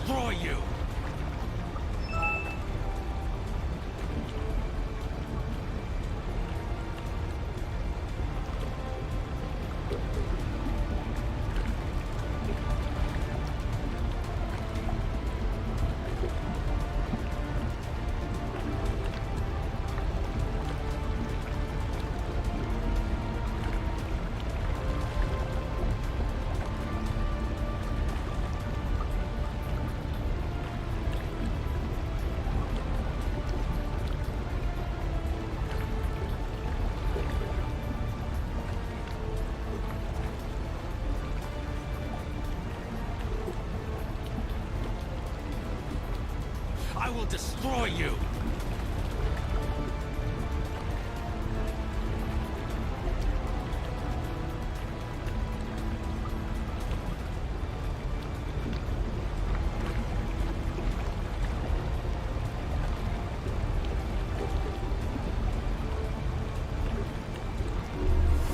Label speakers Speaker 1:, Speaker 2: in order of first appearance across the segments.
Speaker 1: destroy you! I will destroy you!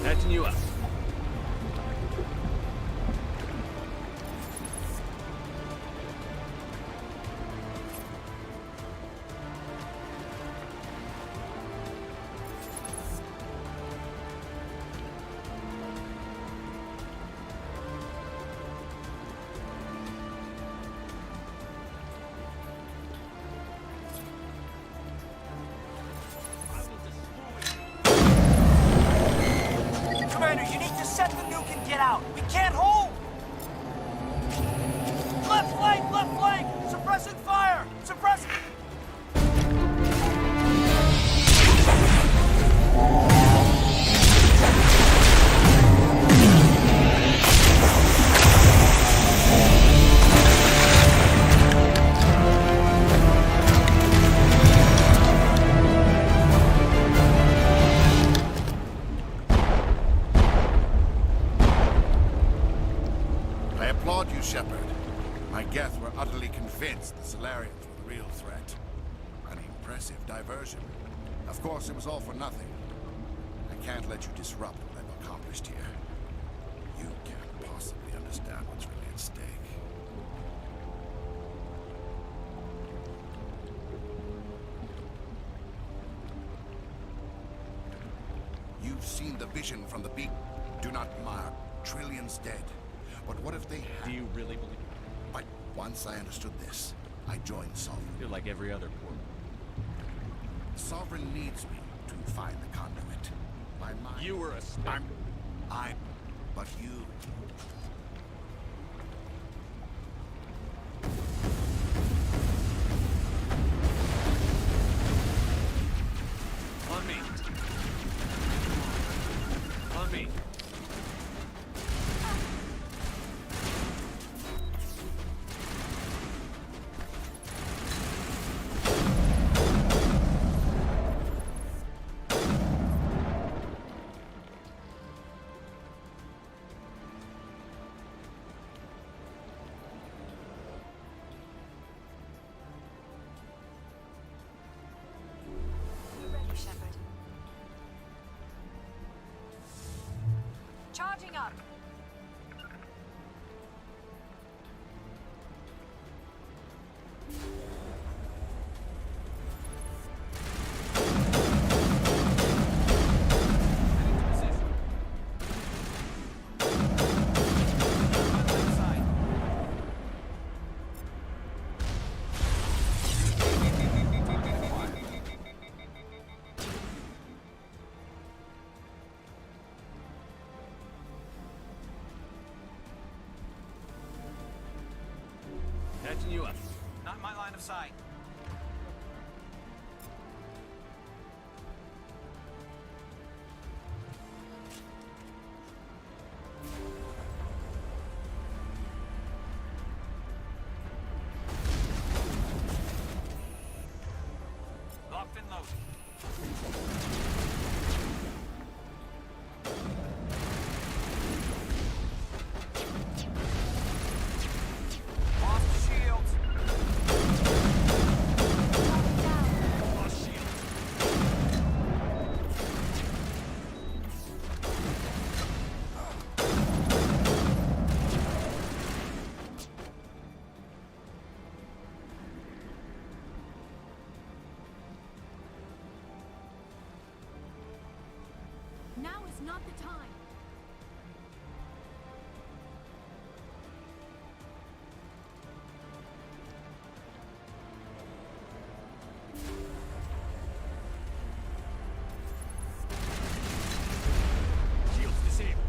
Speaker 2: Patching you up.
Speaker 3: Commander, you need to set the nuke and get out. We can't hold! Left flank! Left flank! Suppressing fire! Suppressing...
Speaker 4: I applaud you, Shepard. My Geth were utterly convinced the Solarians were the real threat. An impressive diversion. Of course, it was all for nothing. I can't let you disrupt what I've accomplished here. You can't possibly understand what's really at stake. You've seen the vision from the beak. Do not mark. Trillions dead. But what if they had...
Speaker 2: Do you really believe?
Speaker 4: But once I understood this, I joined Sovereign.
Speaker 2: You're like every other poor.
Speaker 4: Sovereign needs me to find the conduit. My mind...
Speaker 2: You were a snake.
Speaker 4: But you...
Speaker 2: On me. On me.
Speaker 5: We're ready, Shepard. Charging up.
Speaker 2: Patching you up.
Speaker 3: Not in my line of sight. Locked and loaded. Lost shields. Lost shields.
Speaker 5: time.
Speaker 1: Shields disabled.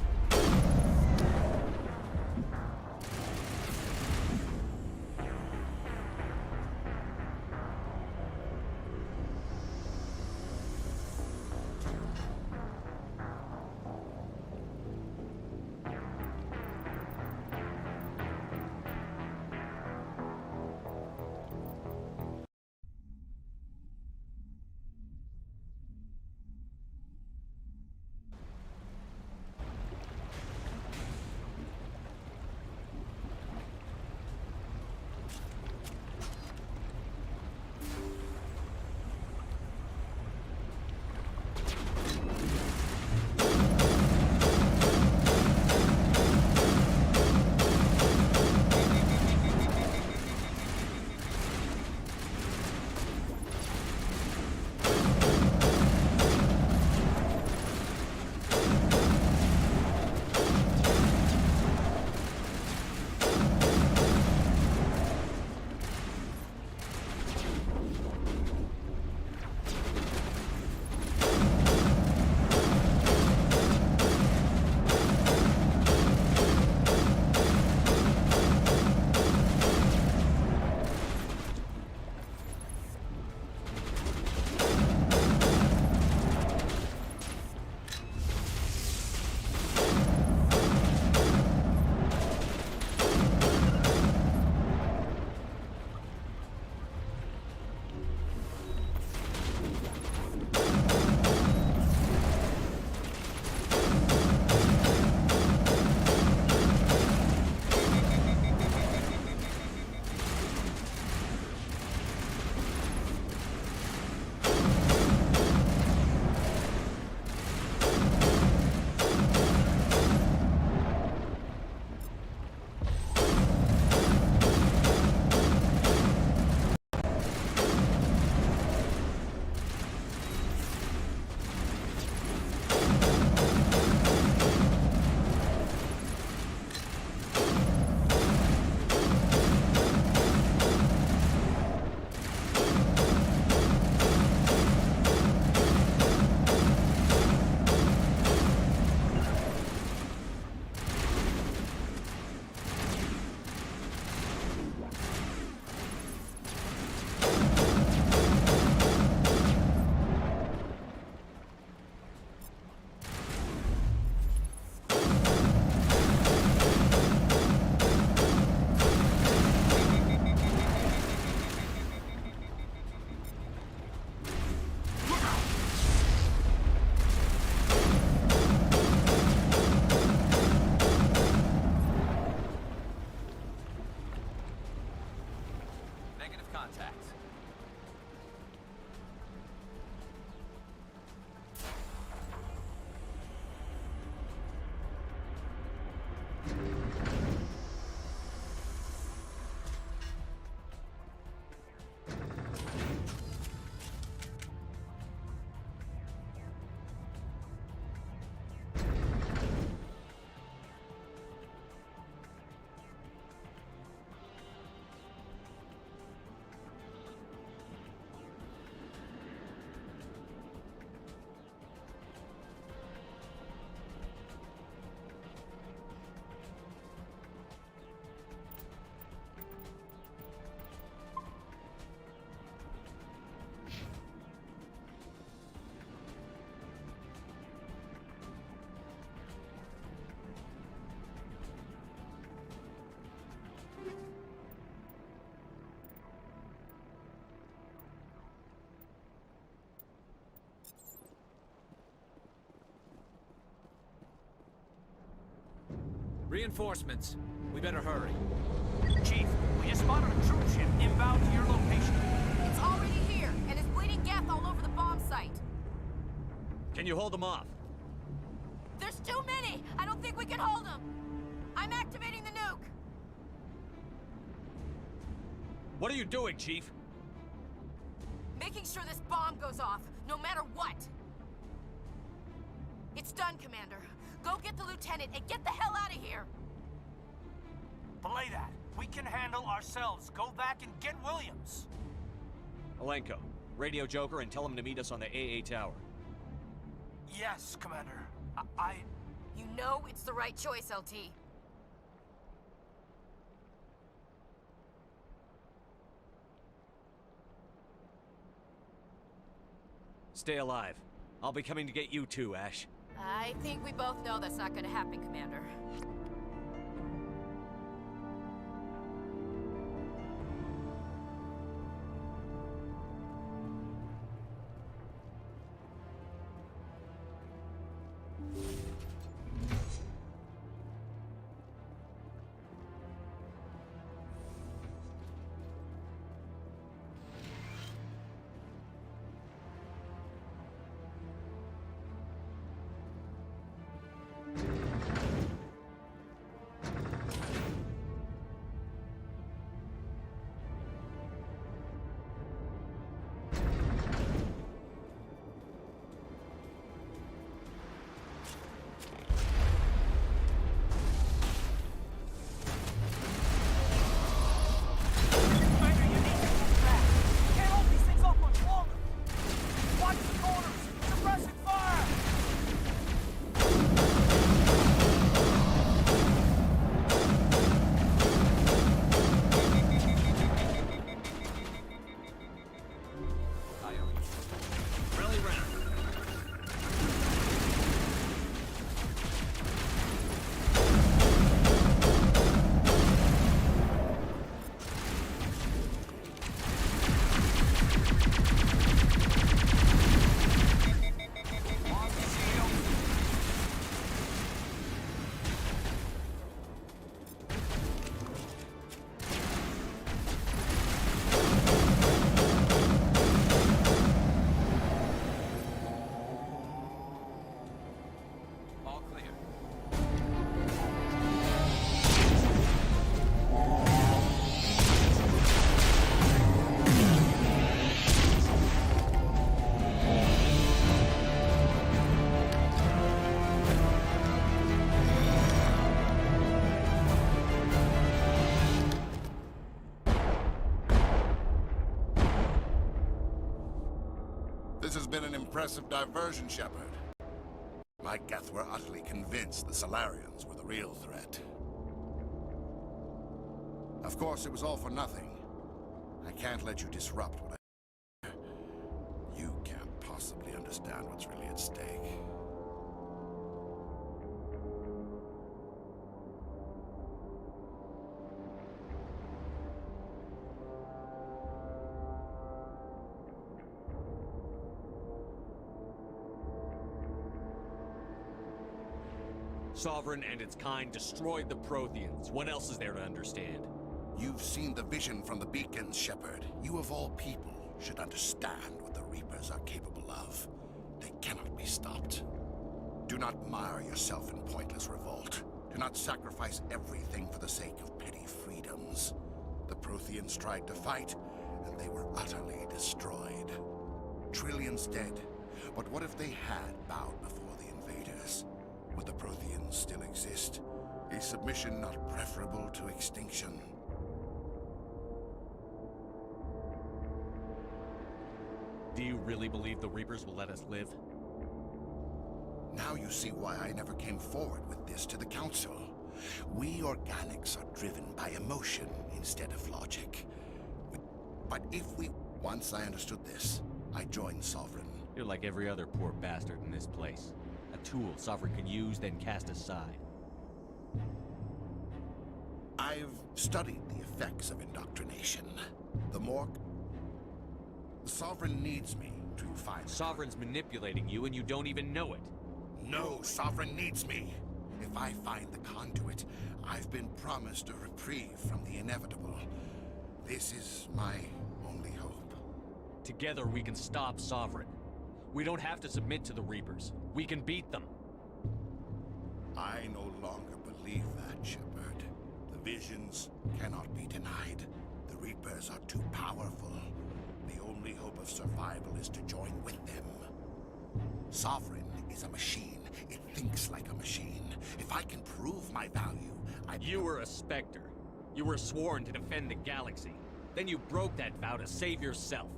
Speaker 2: Reinforcements. We better hurry.
Speaker 3: Chief, we just spotted a troop ship inbound to your location.
Speaker 6: It's already here, and it's bleeding gas all over the bomb site.
Speaker 2: Can you hold them off?
Speaker 6: There's too many! I don't think we can hold them! I'm activating the nuke!
Speaker 2: What are you doing, Chief?
Speaker 6: Making sure this bomb goes off, no matter what! It's done, Commander. Go get the lieutenant and get the hell out of here!
Speaker 3: Belay that. We can handle ourselves. Go back and get Williams.
Speaker 2: Alenko, radio Joker and tell him to meet us on the AA tower.
Speaker 3: Yes, Commander.
Speaker 6: You know it's the right choice, LT.
Speaker 2: Stay alive. I'll be coming to get you too, Ash.
Speaker 6: I think we both know that's not gonna happen, Commander.
Speaker 4: This has been an impressive diversion, Shepard. My Geth were utterly convinced the Solarians were the real threat. Of course, it was all for nothing. I can't let you disrupt what I... You can't possibly understand what's really at stake.
Speaker 2: Sovereign and its kind destroyed the Protheans. What else is there to understand?
Speaker 4: You've seen the vision from the beacons, Shepard. You of all people should understand what the Reapers are capable of. They cannot be stopped. Do not mire yourself in pointless revolt. Do not sacrifice everything for the sake of petty freedoms. The Protheans tried to fight, and they were utterly destroyed. Trillions dead. But what if they had bowed before the invaders? Would the Protheans still exist? Is submission not preferable to extinction?
Speaker 2: Do you really believe the Reapers will let us live?
Speaker 4: Now you see why I never came forward with this to the Council. We organics are driven by emotion instead of logic. But if we... Once I understood this, I joined Sovereign.
Speaker 2: You're like every other poor bastard in this place. A tool Sovereign can use, then cast aside.
Speaker 4: I've studied the effects of indoctrination. The more... The Sovereign needs me to find...
Speaker 2: Sovereign's manipulating you and you don't even know it.
Speaker 4: No, Sovereign needs me. If I find the conduit, I've been promised a reprieve from the inevitable. This is my only hope.
Speaker 2: Together we can stop Sovereign. We don't have to submit to the Reapers. We can beat them.
Speaker 4: I no longer believe that, Shepard. The visions cannot be denied. The Reapers are too powerful. The only hope of survival is to join with them. Sovereign is a machine, It thinks like a machine. If I can prove my value,
Speaker 2: You were a Spectre. You were sworn to defend the galaxy. Then you broke that vow to save yourself.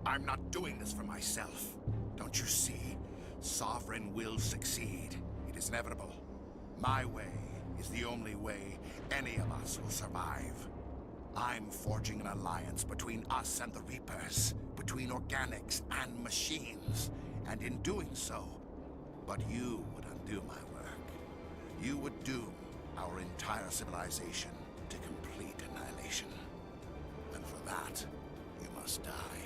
Speaker 4: I'm not doing this for myself. Don't you see? Sovereign will succeed. It is inevitable. My way is the only way any of us will survive. I'm forging an alliance between us and the Reapers, between organics and machines. And in doing so, but you would undo my work. You would doom our entire civilization to complete annihilation. And for that, you must die.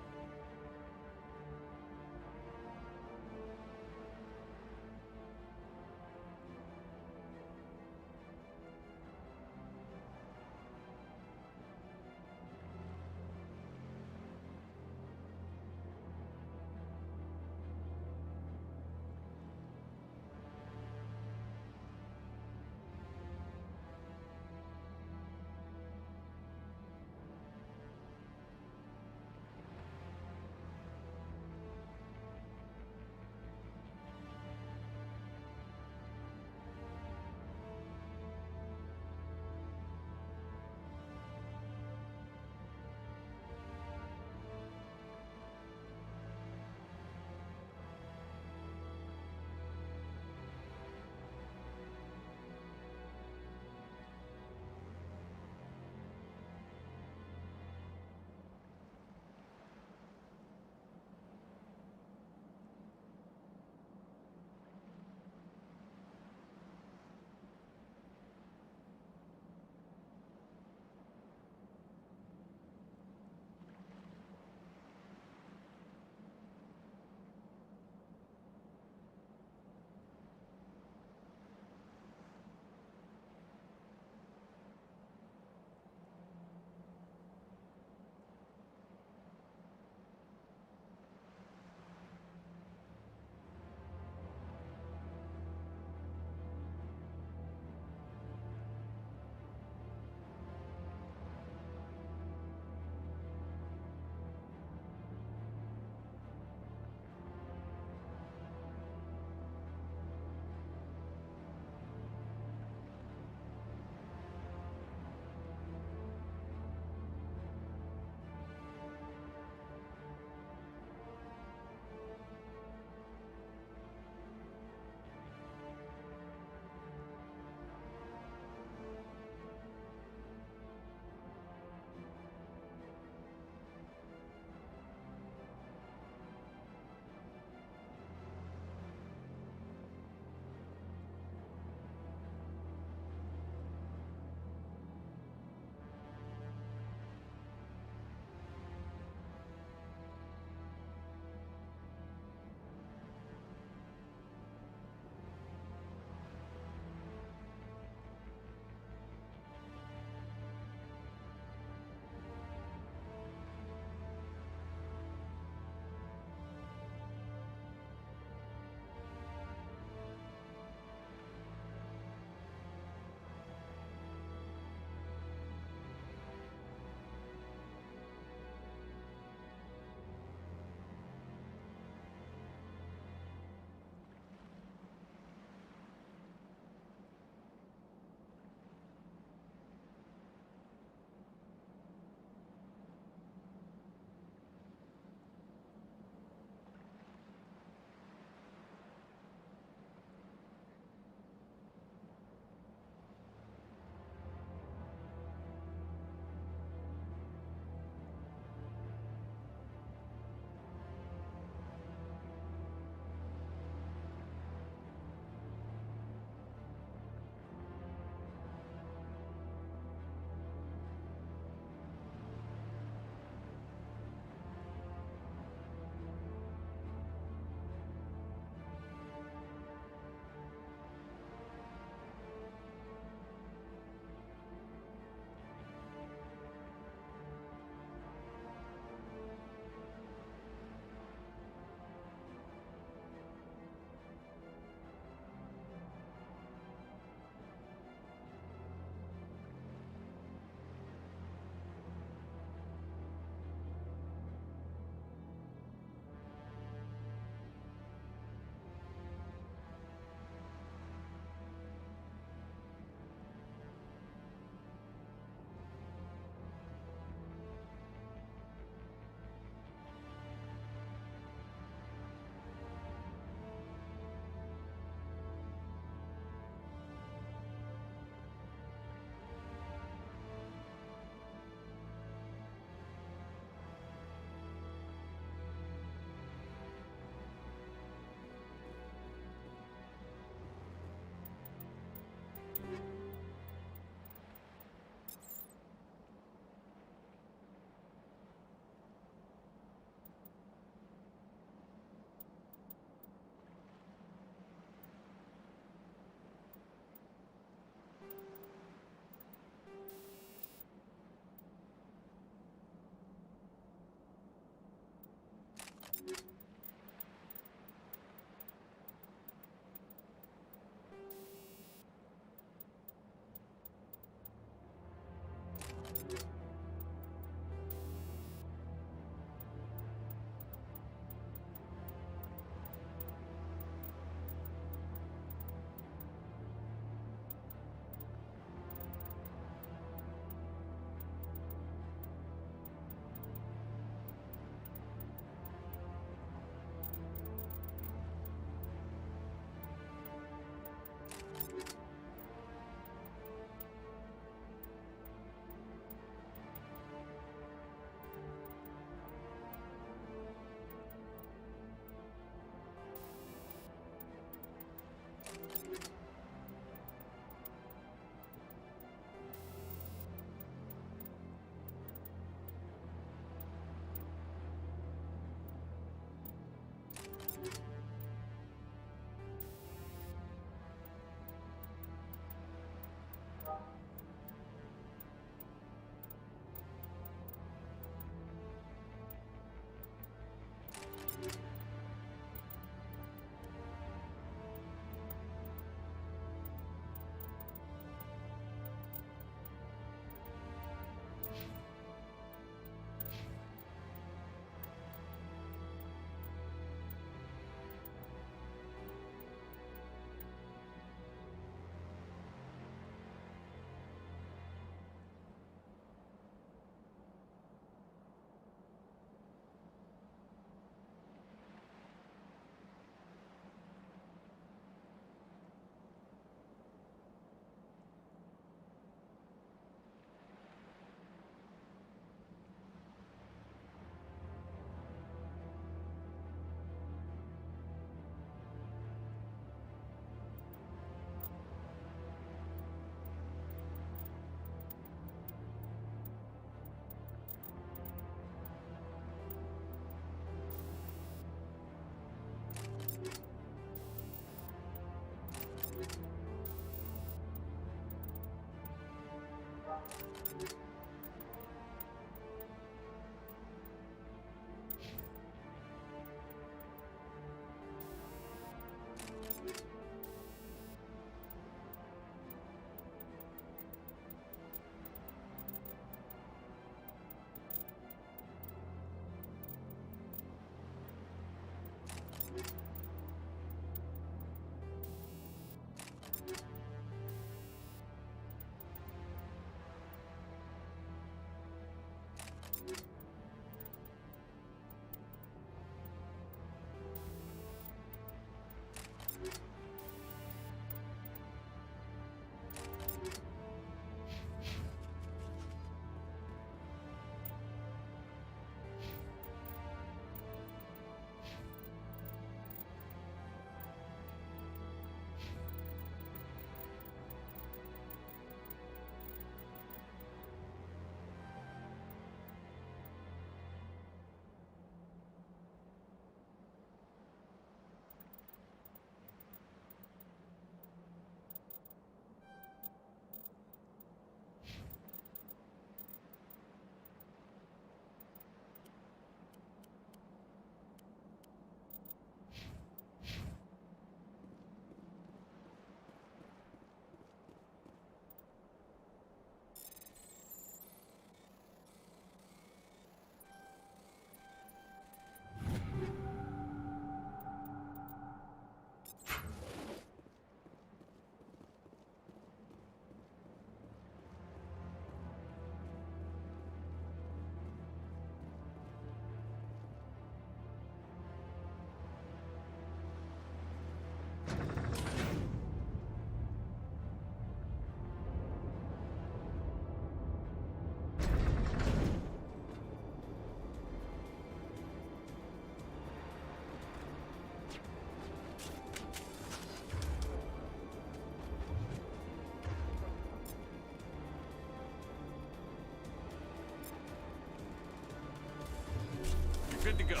Speaker 2: Good to go.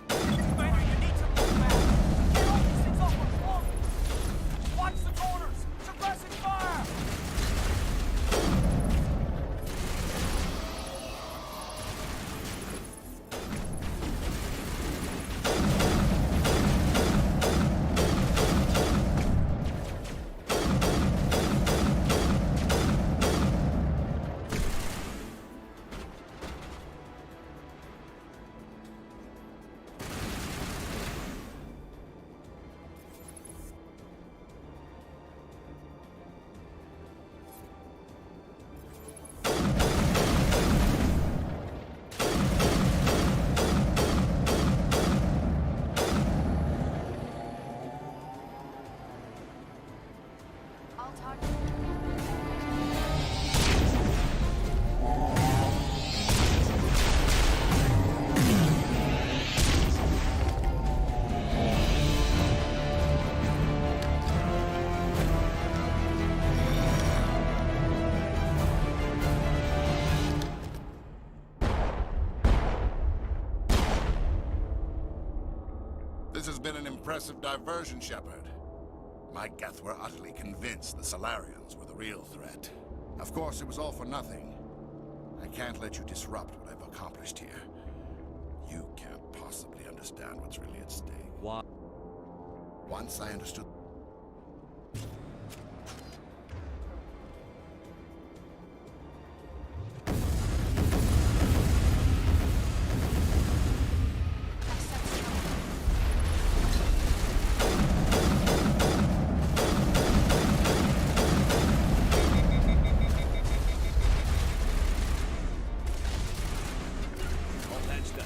Speaker 3: Commander, you need to move back. Get all these things off the wall. Watch the corners. Suppressing fire.
Speaker 4: This has been an impressive diversion, Shepard. My Geth were utterly convinced the Solarians were the real threat. Of course, it was all for nothing. I can't let you disrupt what I've accomplished here. You can't possibly understand what's really at stake.
Speaker 2: Why?
Speaker 4: Once I understood...
Speaker 2: All patched up.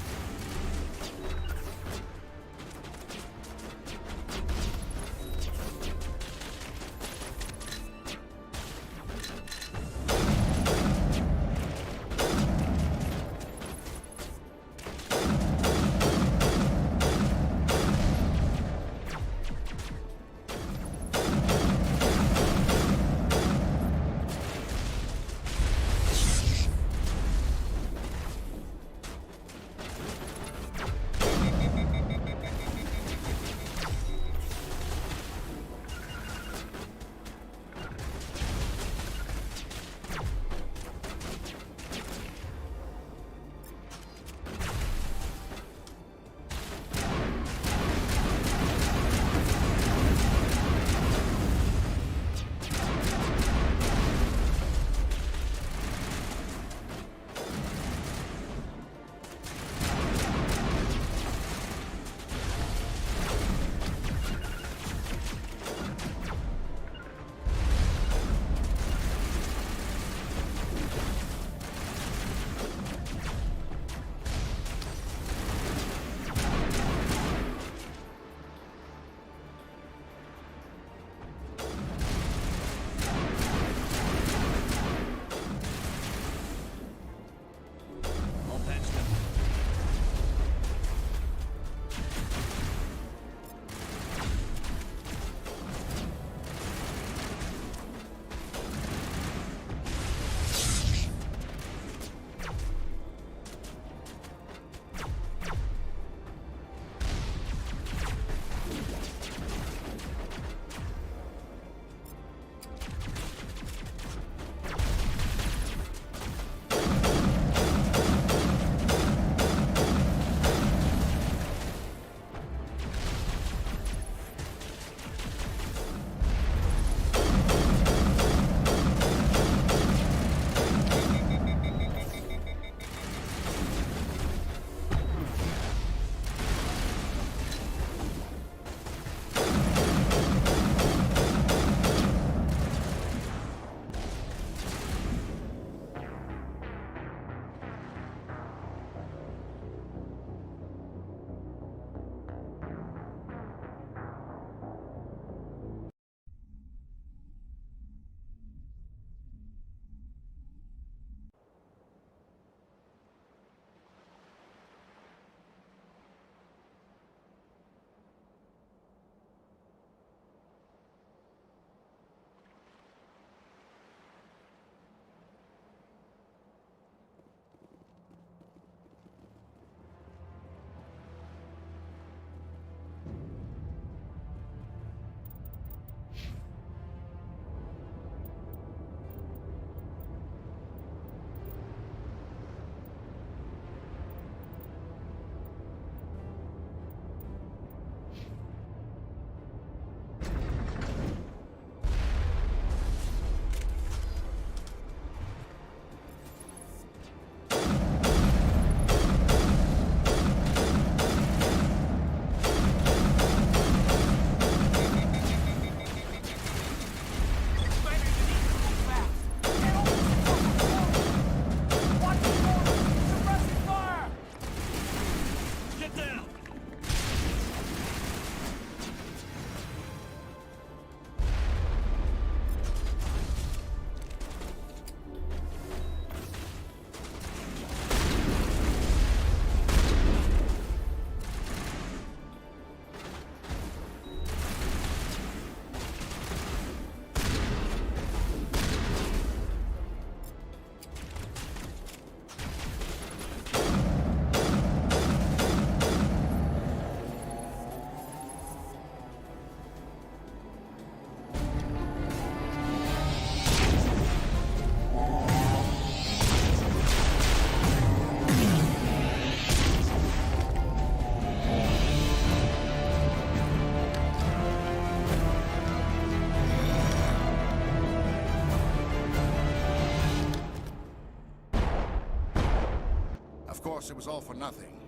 Speaker 4: Of course, it was all for nothing.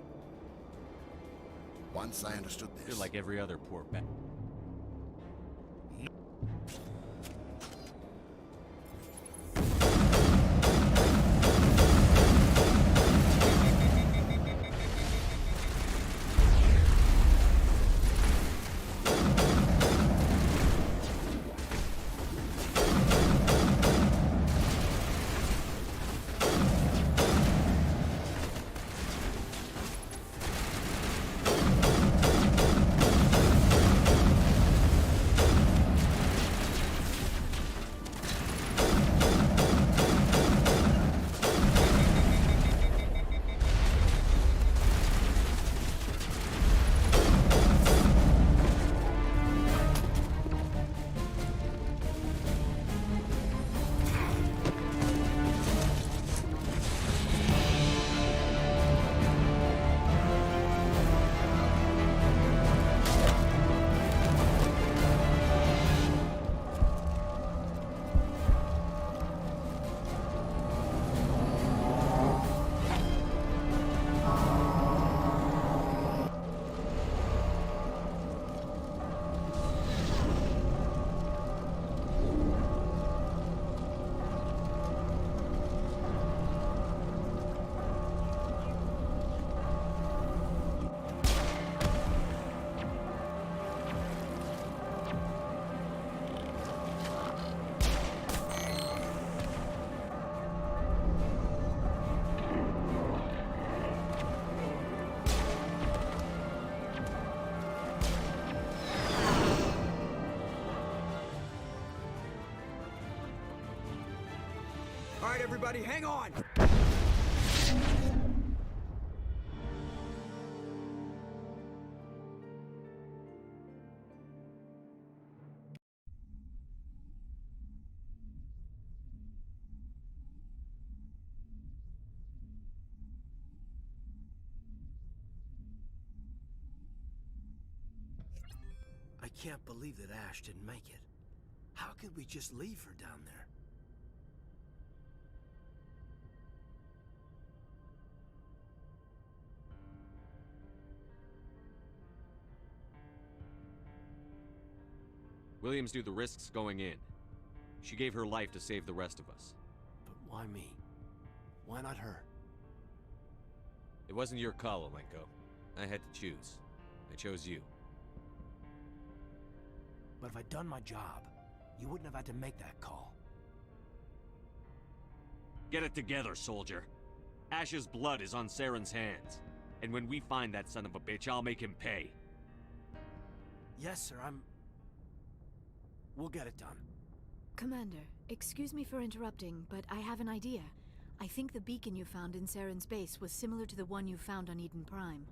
Speaker 4: Once I understood this...
Speaker 2: You're like every other poor bat.
Speaker 3: All right, everybody, hang on! I can't believe that Ash didn't make it. How could we just leave her down there?
Speaker 2: Williams knew the risks going in. She gave her life to save the rest of us.
Speaker 3: But why me? Why not her?
Speaker 2: It wasn't your call, Olenko. I had to choose. I chose you.
Speaker 3: But if I'd done my job, you wouldn't have had to make that call.
Speaker 2: Get it together, soldier. Ash's blood is on Saren's hands. And when we find that son of a bitch, I'll make him pay.
Speaker 3: Yes, sir, We'll get it done.
Speaker 5: Commander, excuse me for interrupting, but I have an idea. I think the beacon you found in Saren's base was similar to the one you found on Eden Prime.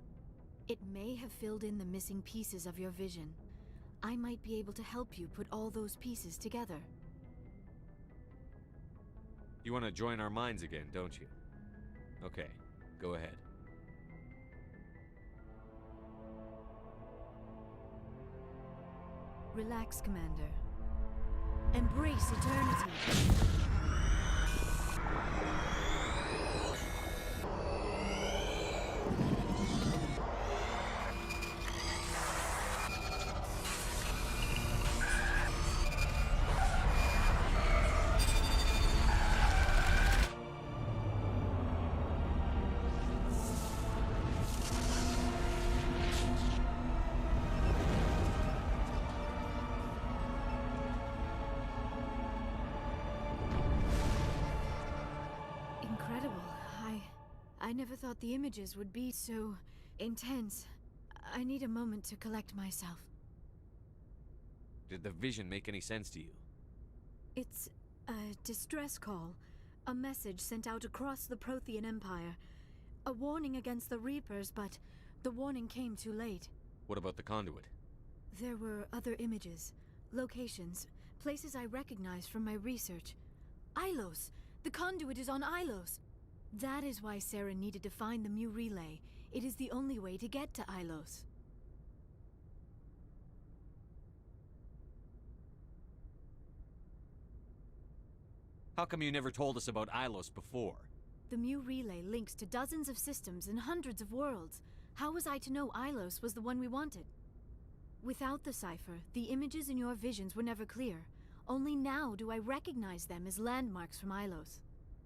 Speaker 5: It may have filled in the missing pieces of your vision. I might be able to help you put all those pieces together.
Speaker 2: You want to join our minds again, don't you? Okay, go ahead.
Speaker 5: Relax, Commander. Embrace eternity. I never thought the images would be so intense. I need a moment to collect myself.
Speaker 2: Did the vision make any sense to you?
Speaker 5: It's a distress call. A message sent out across the Prothean Empire. A warning against the Reapers, but the warning came too late.
Speaker 2: What about the conduit?
Speaker 5: There were other images, locations, places I recognized from my research. Ilos! The conduit is on Ilos! That is why Saren needed to find the Mu relay. It is the only way to get to Ilos.
Speaker 2: How come you never told us about Ilos before?
Speaker 5: The Mu relay links to dozens of systems and hundreds of worlds. How was I to know Ilos was the one we wanted? Without the cipher, the images in your visions were never clear. Only now do I recognize them as landmarks from Ilos.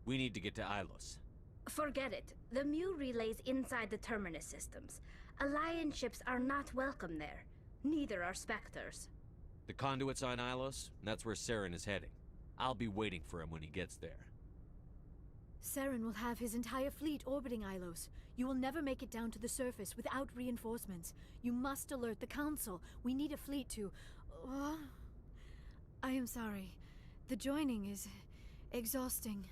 Speaker 2: We need to get to Ilos.
Speaker 7: Forget it. The Mu relay's inside the Terminus systems. Alliance ships are not welcome there. Neither are Spectres.
Speaker 2: The conduit's on Ilos, and that's where Saren is heading. I'll be waiting for him when he gets there.
Speaker 5: Saren will have his entire fleet orbiting Ilos. You will never make it down to the surface without reinforcements. You must alert the Council. We need a fleet to... I am sorry. The joining is... exhausting.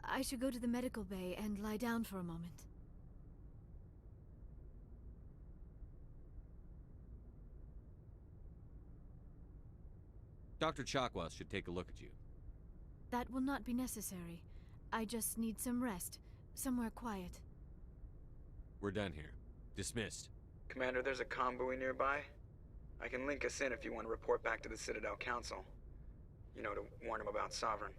Speaker 5: I should go to the medical bay and lie down for a moment.
Speaker 2: Dr. Chakwas should take a look at you.
Speaker 5: That will not be necessary. I just need some rest. Somewhere quiet.
Speaker 2: We're done here. Dismissed.
Speaker 8: Commander, there's a convoy nearby. I can link us in if you want to report back to the Citadel Council. You know, to warn them about Sovereign.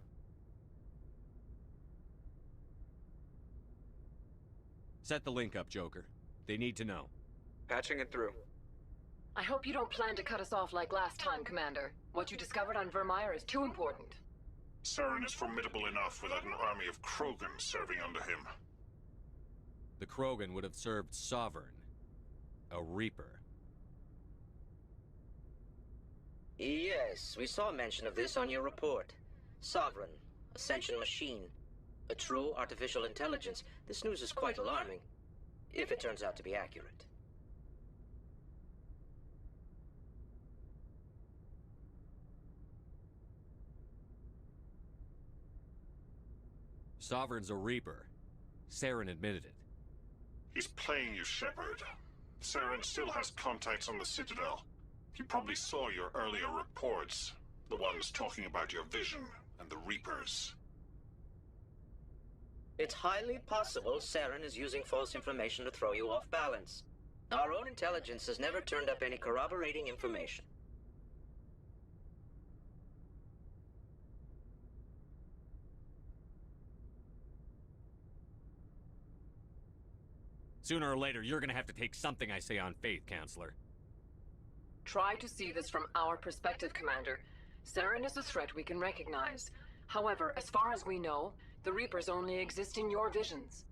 Speaker 2: Set the link up, Joker. They need to know.
Speaker 8: Patching it through.
Speaker 9: I hope you don't plan to cut us off like last time, Commander. What you discovered on Virmire is too important.
Speaker 10: Saren is formidable enough without an army of Krogan serving under him.
Speaker 2: The Krogan would have served Sovereign. A Reaper.
Speaker 11: Yes, we saw mention of this on your report. Sovereign, Ascension machine, a true artificial intelligence. This news is quite alarming, if it turns out to be accurate.
Speaker 2: Sovereign's a Reaper. Saren admitted it.
Speaker 10: He's playing you, Shepard. Saren still has contacts on the Citadel. He probably saw your earlier reports. The ones talking about your vision and the Reapers.
Speaker 11: It's highly possible Saren is using false information to throw you off balance. Our own intelligence has never turned up any corroborating information.
Speaker 2: Sooner or later, you're gonna have to take something I say on faith, Counselor.
Speaker 9: Try to see this from our perspective, Commander. Saren is a threat we can recognize. However, as far as we know, the Reapers only exist in your visions.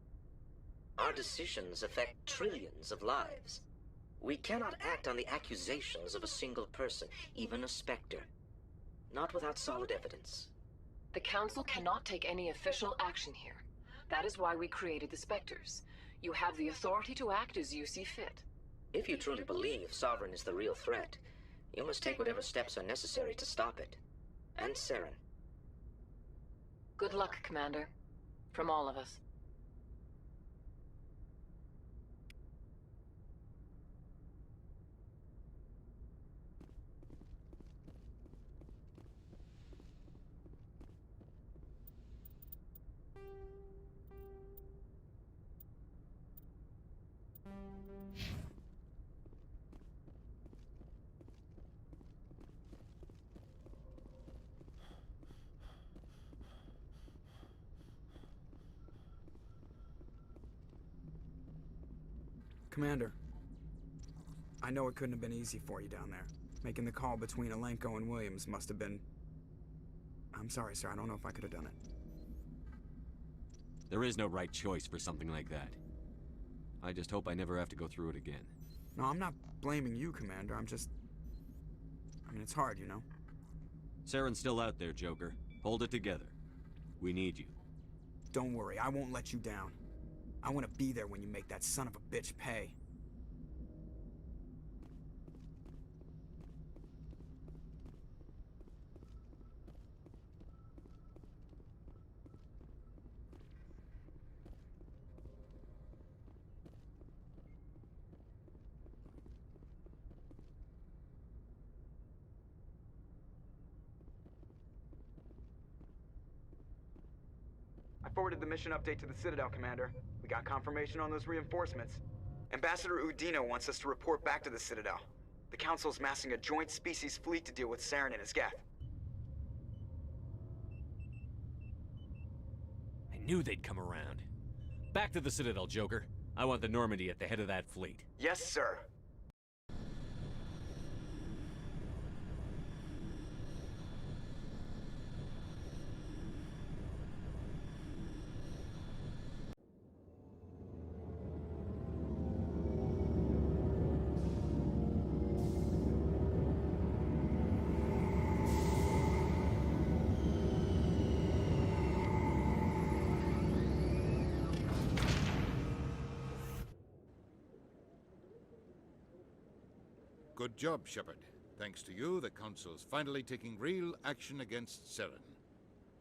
Speaker 11: Our decisions affect trillions of lives. We cannot act on the accusations of a single person, even a Spectre. Not without solid evidence.
Speaker 9: The Council cannot take any official action here. That is why we created the Spectres. You have the authority to act as you see fit.
Speaker 11: If you truly believe Sovereign is the real threat, you must take whatever steps are necessary to stop it. And Saren.
Speaker 9: Good luck, Commander. From all of us.
Speaker 8: Commander, I know it couldn't have been easy for you down there. Making the call between Alenko and Williams must have been... I'm sorry, sir. I don't know if I could have done it.
Speaker 2: There is no right choice for something like that. I just hope I never have to go through it again.
Speaker 8: No, I'm not blaming you, Commander. I'm just... I mean, it's hard, you know?
Speaker 2: Saren's still out there, Joker. Hold it together. We need you.
Speaker 8: Don't worry, I won't let you down. I want to be there when you make that son of a bitch pay. I forwarded the mission update to the Citadel, Commander. We got confirmation on those reinforcements. Ambassador Udino wants us to report back to the Citadel. The Council's massing a joint species fleet to deal with Saren and his Geth.
Speaker 2: I knew they'd come around. Back to the Citadel, Joker. I want the Normandy at the head of that fleet.
Speaker 8: Yes, sir.
Speaker 4: Good job, Shepard. Thanks to you, the Council's finally taking real action against Saren.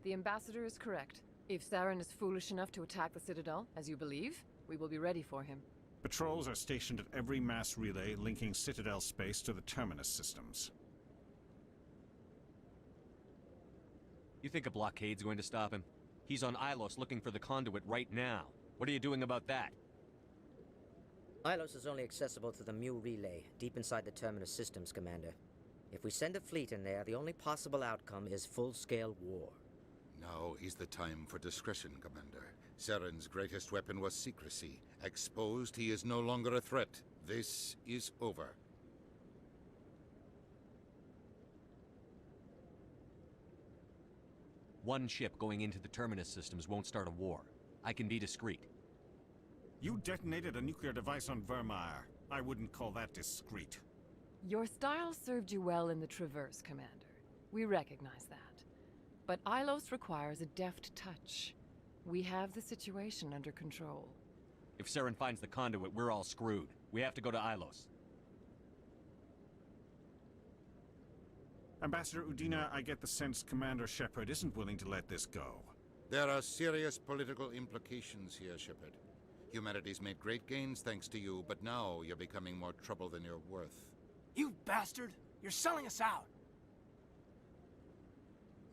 Speaker 9: The Ambassador is correct. If Saren is foolish enough to attack the Citadel, as you believe, we will be ready for him.
Speaker 10: Patrols are stationed at every mass relay linking Citadel space to the Terminus systems.
Speaker 2: You think a blockade's going to stop him? He's on Ilos looking for the conduit right now. What are you doing about that?
Speaker 11: Ilos is only accessible to the Mu relay, deep inside the Terminus systems, Commander. If we send a fleet in there, the only possible outcome is full-scale war.
Speaker 4: Now is the time for discretion, Commander. Saren's greatest weapon was secrecy. Exposed, he is no longer a threat. This is over.
Speaker 2: One ship going into the Terminus systems won't start a war. I can be discreet.
Speaker 10: You detonated a nuclear device on Virmire. I wouldn't call that discreet.
Speaker 9: Your style served you well in the Traverse, Commander. We recognize that. But Ilos requires a deft touch. We have the situation under control.
Speaker 2: If Saren finds the conduit, we're all screwed. We have to go to Ilos.
Speaker 10: Ambassador Udina, I get the sense Commander Shepard isn't willing to let this go.
Speaker 4: There are serious political implications here, Shepard. Humanity's made great gains thanks to you, but now you're becoming more trouble than you're worth.
Speaker 3: You bastard! You're selling us out!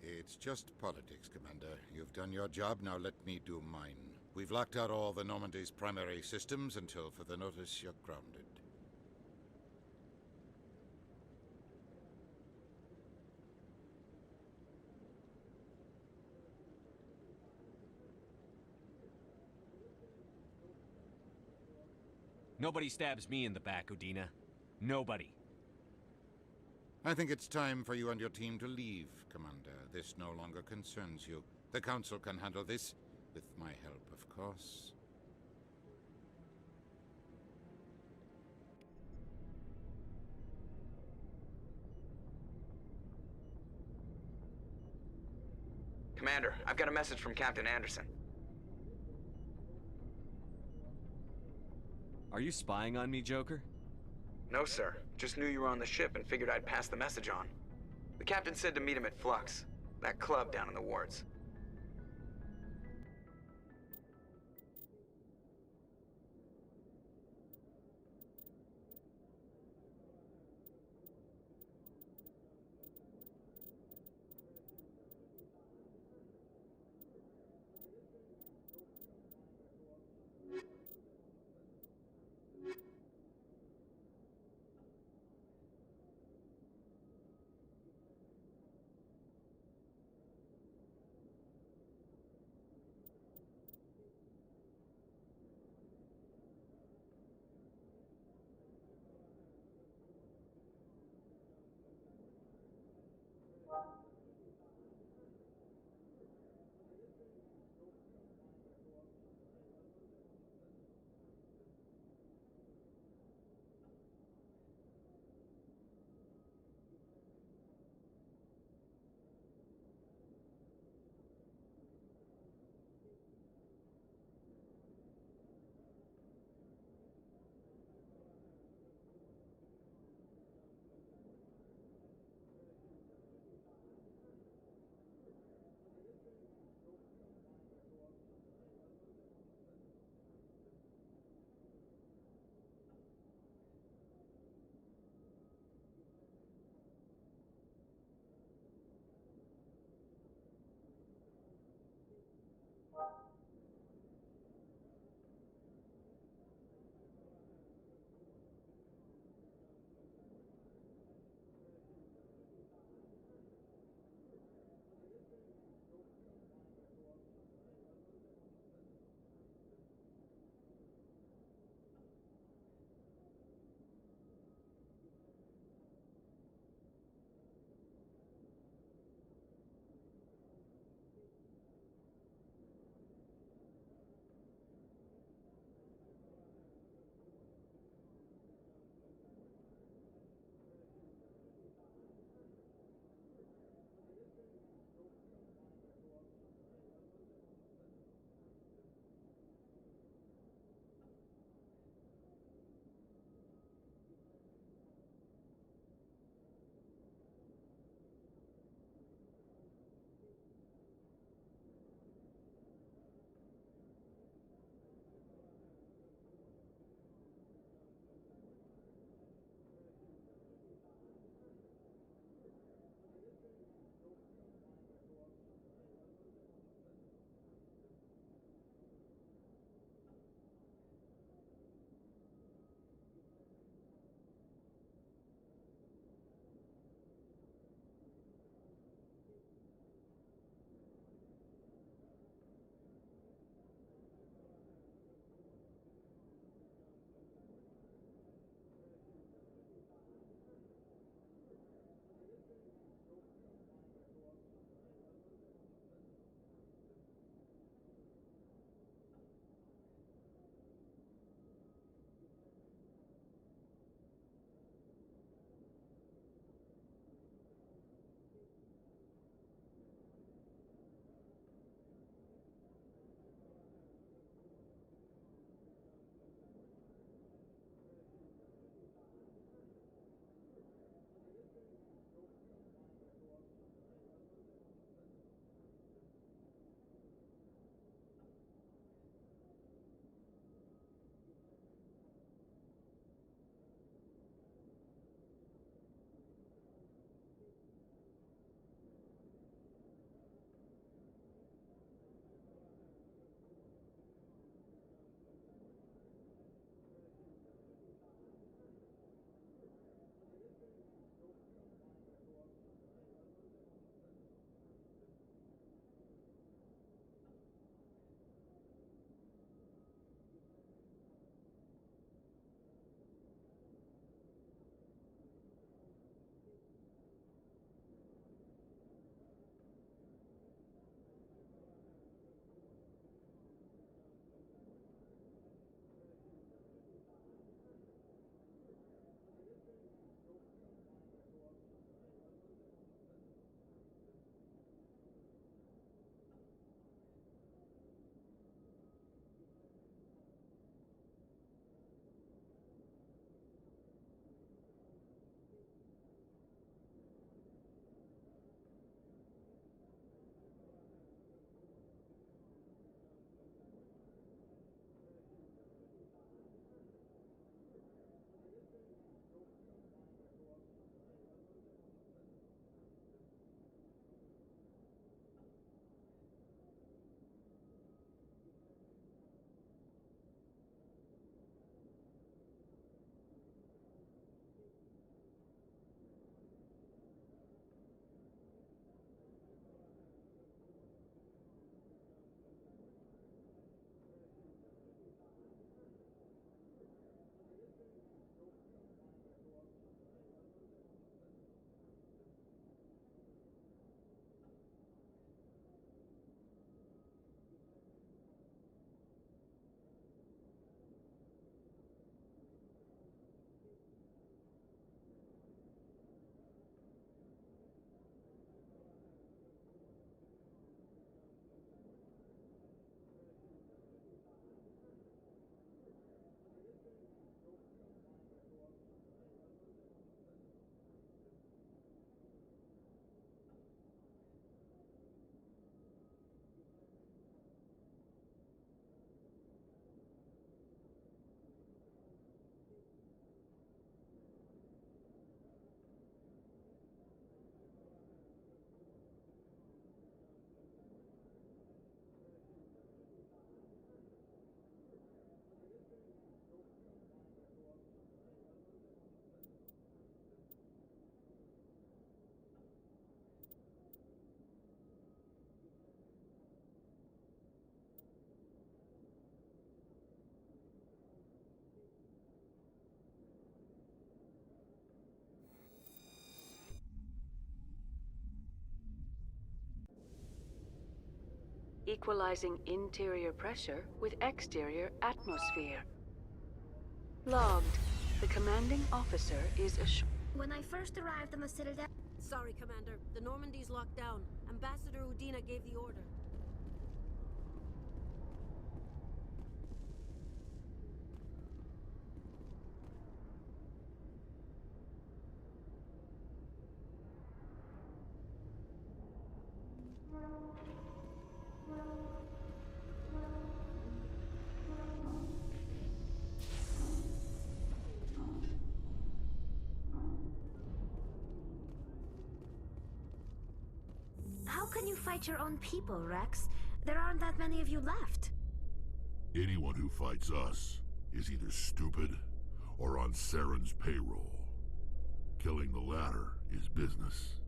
Speaker 4: It's just politics, Commander. You've done your job, now let me do mine. We've locked out all the Normandy's primary systems until further notice you're grounded.
Speaker 2: Nobody stabs me in the back, Udina. Nobody.
Speaker 4: I think it's time for you and your team to leave, Commander. This no longer concerns you. The Council can handle this, with my help, of course.
Speaker 8: Commander, I've got a message from Captain Anderson.
Speaker 2: Are you spying on me, Joker?
Speaker 8: No, sir. Just knew you were on the ship and figured I'd pass the message on. The captain said to meet him at Flux, that club down in the wards.
Speaker 9: equalizing interior pressure with exterior atmosphere. Logged. The commanding officer is
Speaker 7: When I first arrived on the Citadel...
Speaker 12: Sorry, Commander. The Normandy's locked down. Ambassador Udina gave the order.
Speaker 7: How can you fight your own people, Rex? There aren't that many of you left.
Speaker 13: Anyone who fights us is either stupid or on Saren's payroll. Killing the latter is business.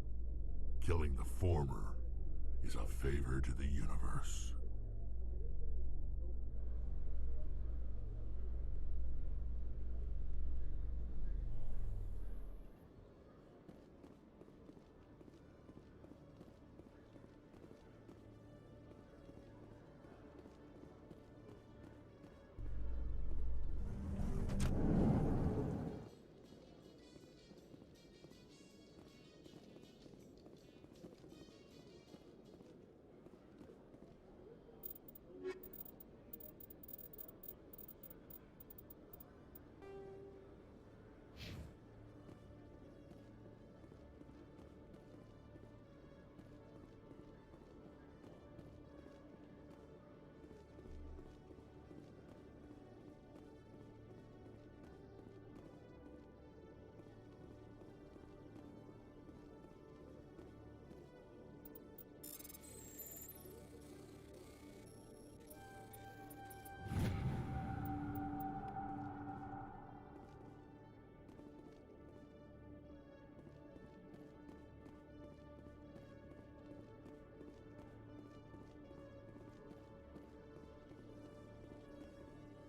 Speaker 13: Killing the former is a favor to the universe.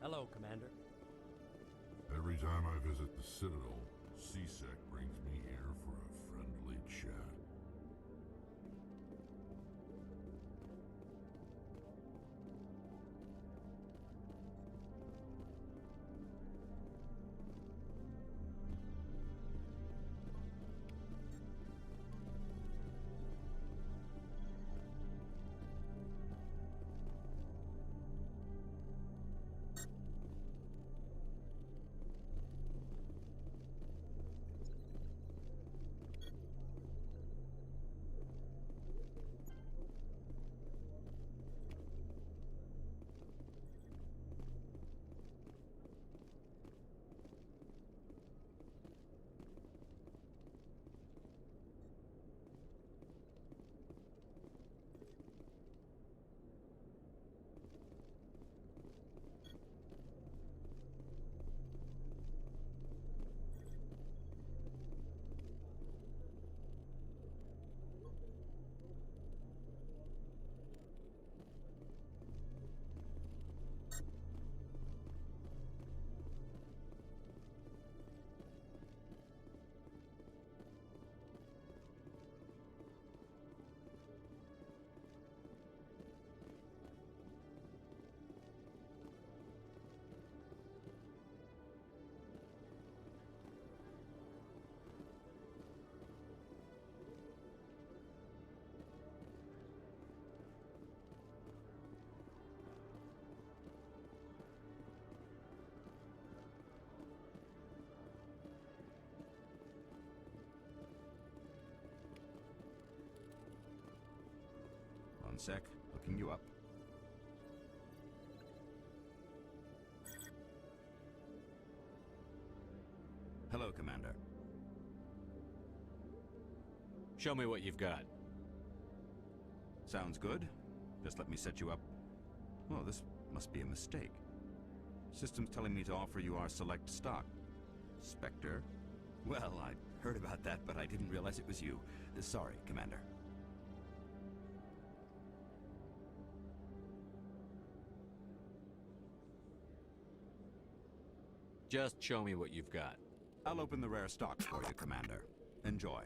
Speaker 1: Hello, Commander.
Speaker 13: Every time I visit the Citadel, C-Sec brings me here for a friendly chat.
Speaker 14: One sec, looking you up. Hello, Commander.
Speaker 2: Show me what you've got.
Speaker 14: Sounds good. Just let me set you up. Well, this must be a mistake. System's telling me to offer you our select stock. Spectre? Well, I heard about that, but I didn't realize it was you. Sorry, Commander.
Speaker 2: Just show me what you've got.
Speaker 14: I'll open the rare stock for you, Commander. Enjoy.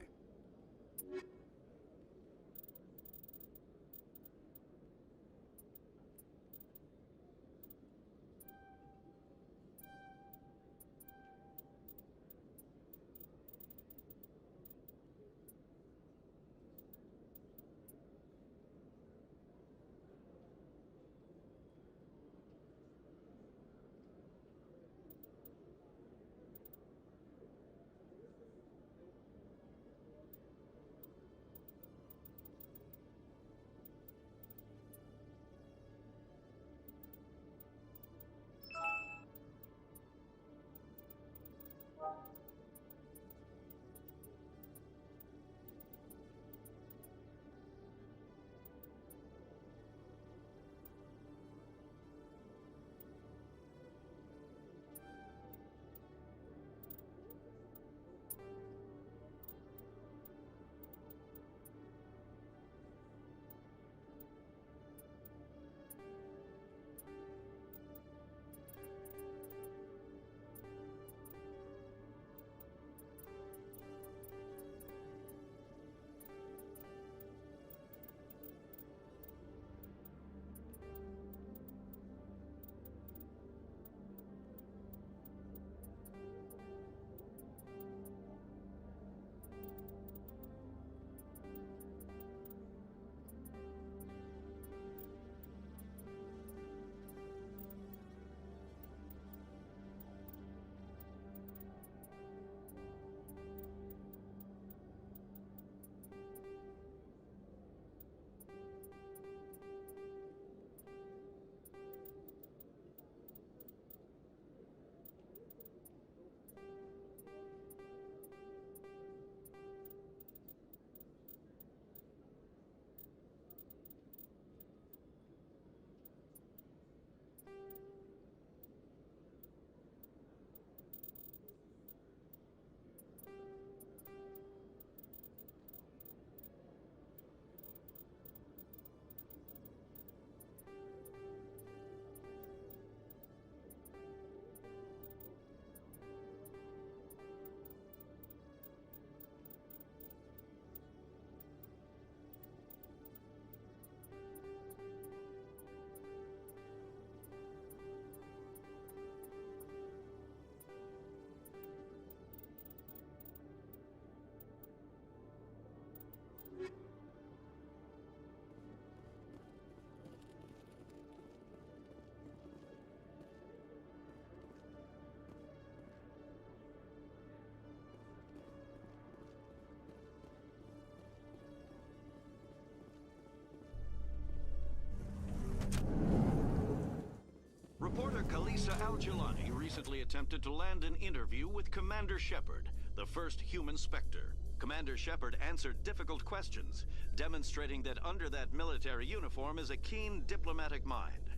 Speaker 15: Lisa Al-Jilani recently attempted to land an interview with Commander Shepard, the first human Spectre. Commander Shepard answered difficult questions, demonstrating that under that military uniform is a keen diplomatic mind.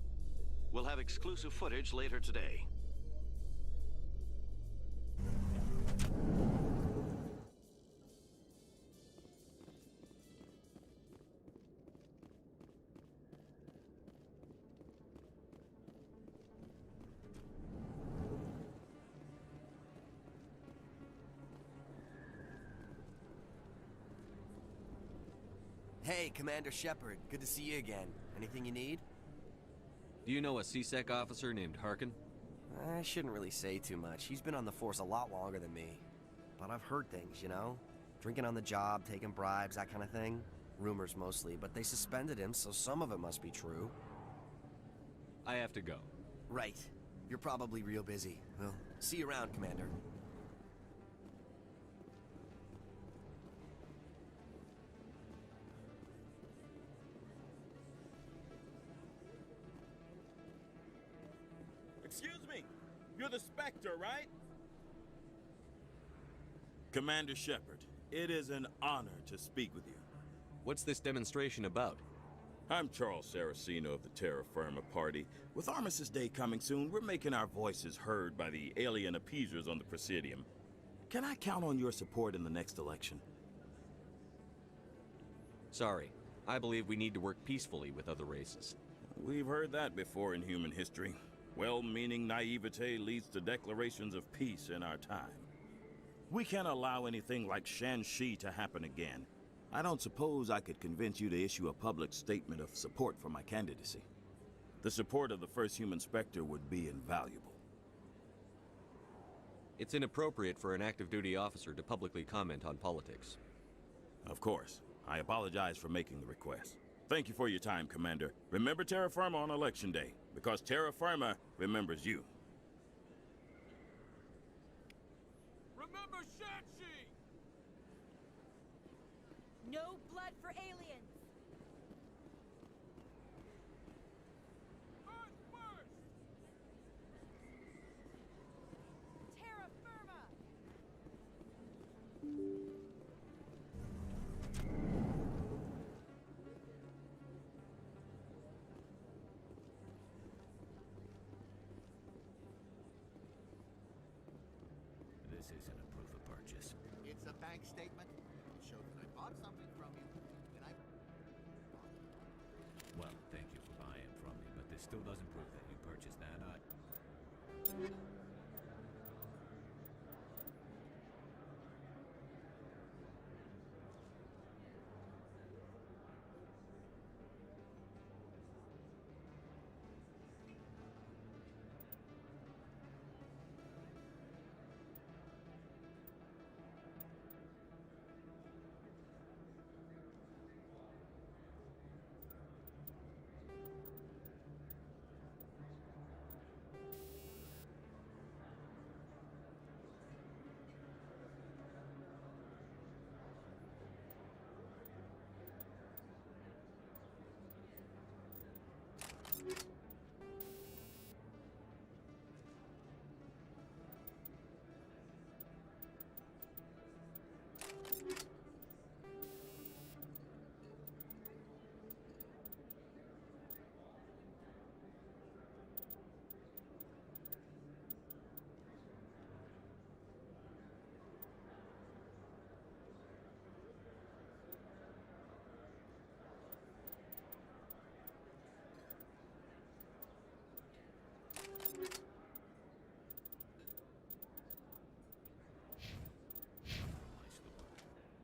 Speaker 15: We'll have exclusive footage later today.
Speaker 16: Hey, Commander Shepard. Good to see you again. Anything you need?
Speaker 2: Do you know a CSEC officer named Harkin?
Speaker 16: I shouldn't really say too much. He's been on the force a lot longer than me. But I've heard things, you know? Drinking on the job, taking bribes, that kind of thing. Rumors mostly, but they suspended him, so some of it must be true.
Speaker 2: I have to go.
Speaker 16: Right. You're probably real busy. Well, see you around, Commander.
Speaker 17: Excuse me, you're the Spectre, right? Commander Shepard, it is an honor to speak with you.
Speaker 2: What's this demonstration about?
Speaker 17: I'm Charles Saraceno of the Terra Firma Party. With Armistice Day coming soon, we're making our voices heard by the alien appeasers on the Presidium. Can I count on your support in the next election?
Speaker 2: Sorry. I believe we need to work peacefully with other races.
Speaker 17: We've heard that before in human history. Well-meaning naivete leads to declarations of peace in our time. We can't allow anything like Shanxi to happen again. I don't suppose I could convince you to issue a public statement of support for my candidacy. The support of the first human Spectre would be invaluable.
Speaker 2: It's inappropriate for an active duty officer to publicly comment on politics.
Speaker 17: Of course. I apologize for making the request. Thank you for your time, Commander. Remember Terra Firma on Election Day, because Terra Firma remembers you.
Speaker 3: Remember Shanxi!
Speaker 6: No blood for aliens!
Speaker 3: Earth first!
Speaker 6: Terra Firma!
Speaker 1: This isn't a proof of purchase.
Speaker 18: It's a bank statement. It'll show that I bought something from you, and I...
Speaker 1: Well, thank you for buying from me, but this still doesn't prove that you purchased that.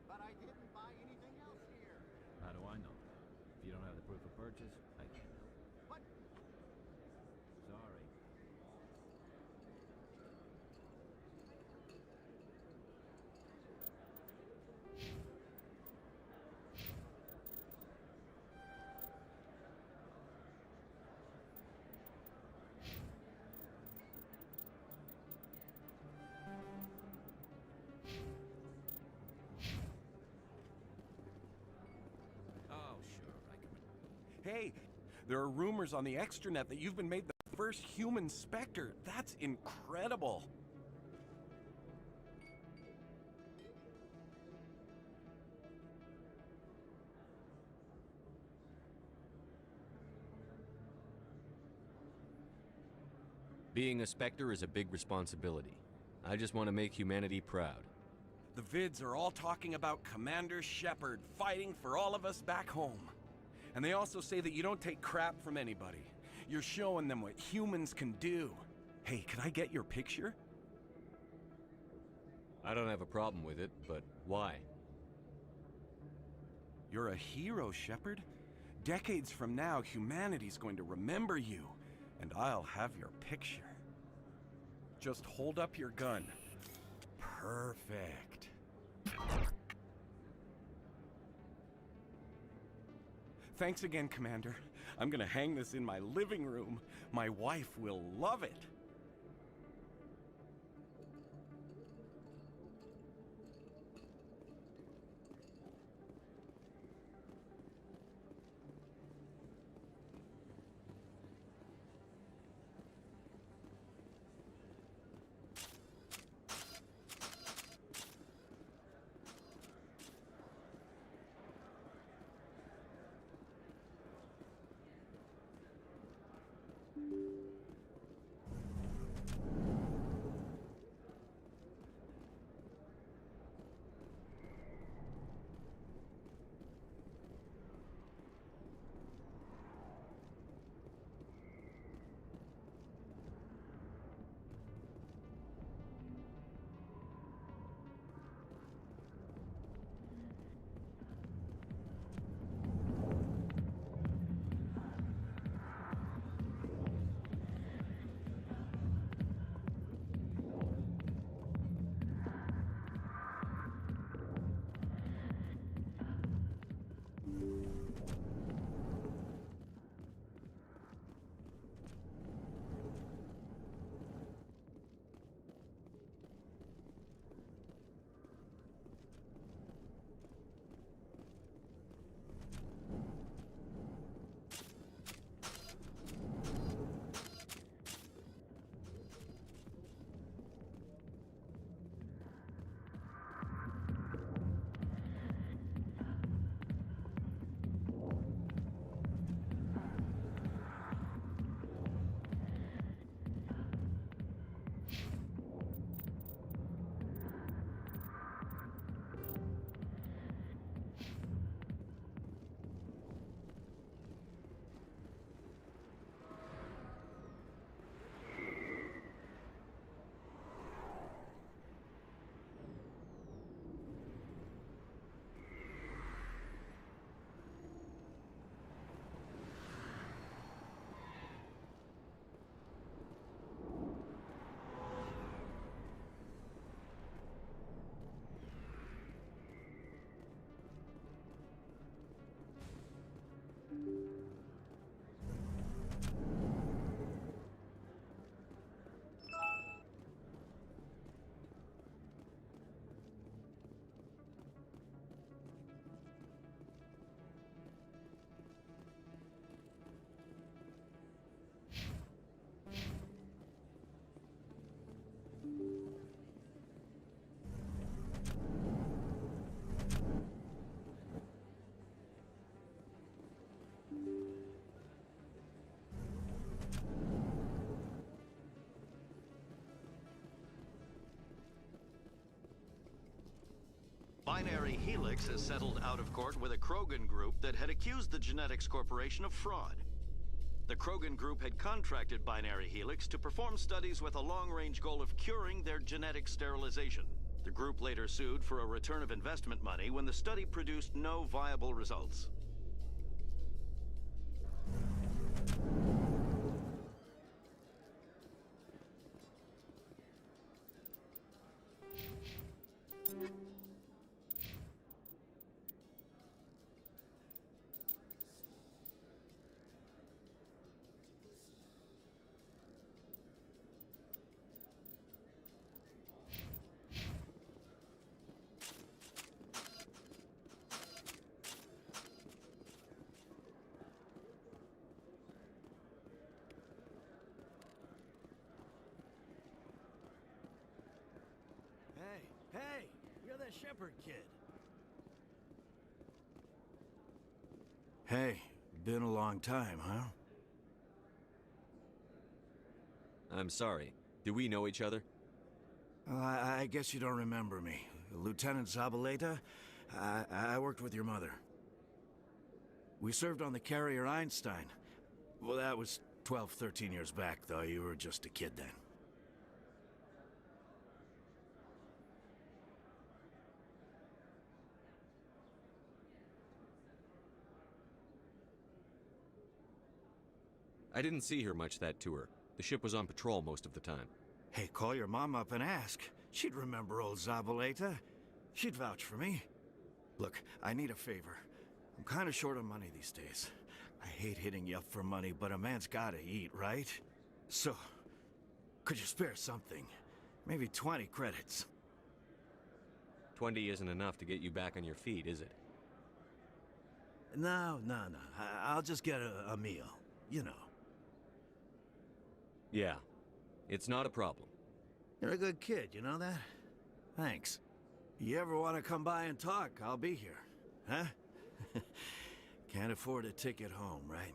Speaker 18: But I didn't buy anything else here.
Speaker 1: How do I know? If you don't have the proof of purchase, I can't help.
Speaker 18: What?
Speaker 1: Sorry.
Speaker 19: Hey, there are rumors on the extranet that you've been made the first human Spectre. That's incredible.
Speaker 2: Being a Spectre is a big responsibility. I just want to make humanity proud.
Speaker 19: The vids are all talking about Commander Shepard fighting for all of us back home. And they also say that you don't take crap from anybody. You're showing them what humans can do. Hey, could I get your picture?
Speaker 2: I don't have a problem with it, but why?
Speaker 19: You're a hero, Shepard. Decades from now, humanity's going to remember you, and I'll have your picture. Just hold up your gun. Perfect. Thanks again, Commander. I'm gonna hang this in my living room. My wife will love it.
Speaker 15: Binary Helix has settled out of court with a Krogan group that had accused the Genetics Corporation of fraud. The Krogan group had contracted Binary Helix to perform studies with a long-range goal of curing their genetic sterilization. The group later sued for a return of investment money when the study produced no viable results.
Speaker 20: Shepard kid. Hey, been a long time, huh?
Speaker 2: I'm sorry. Do we know each other?
Speaker 20: Well, I guess you don't remember me. Lieutenant Zabaleta? I worked with your mother. We served on the carrier Einstein. Well, that was 12, 13 years back, though. You were just a kid then.
Speaker 2: I didn't see her much that tour. The ship was on patrol most of the time.
Speaker 20: Hey, call your mom up and ask. She'd remember old Zabaleta. She'd vouch for me. Look, I need a favor. I'm kind of short on money these days. I hate hitting you up for money, but a man's gotta eat, right? So, could you spare something? Maybe 20 credits.
Speaker 2: 20 isn't enough to get you back on your feet, is it?
Speaker 20: No. I'll just get a meal, you know.
Speaker 2: Yeah, it's not a problem.
Speaker 20: You're a good kid, you know that? Thanks. You ever want to come by and talk, I'll be here. Huh? Can't afford a ticket home, right?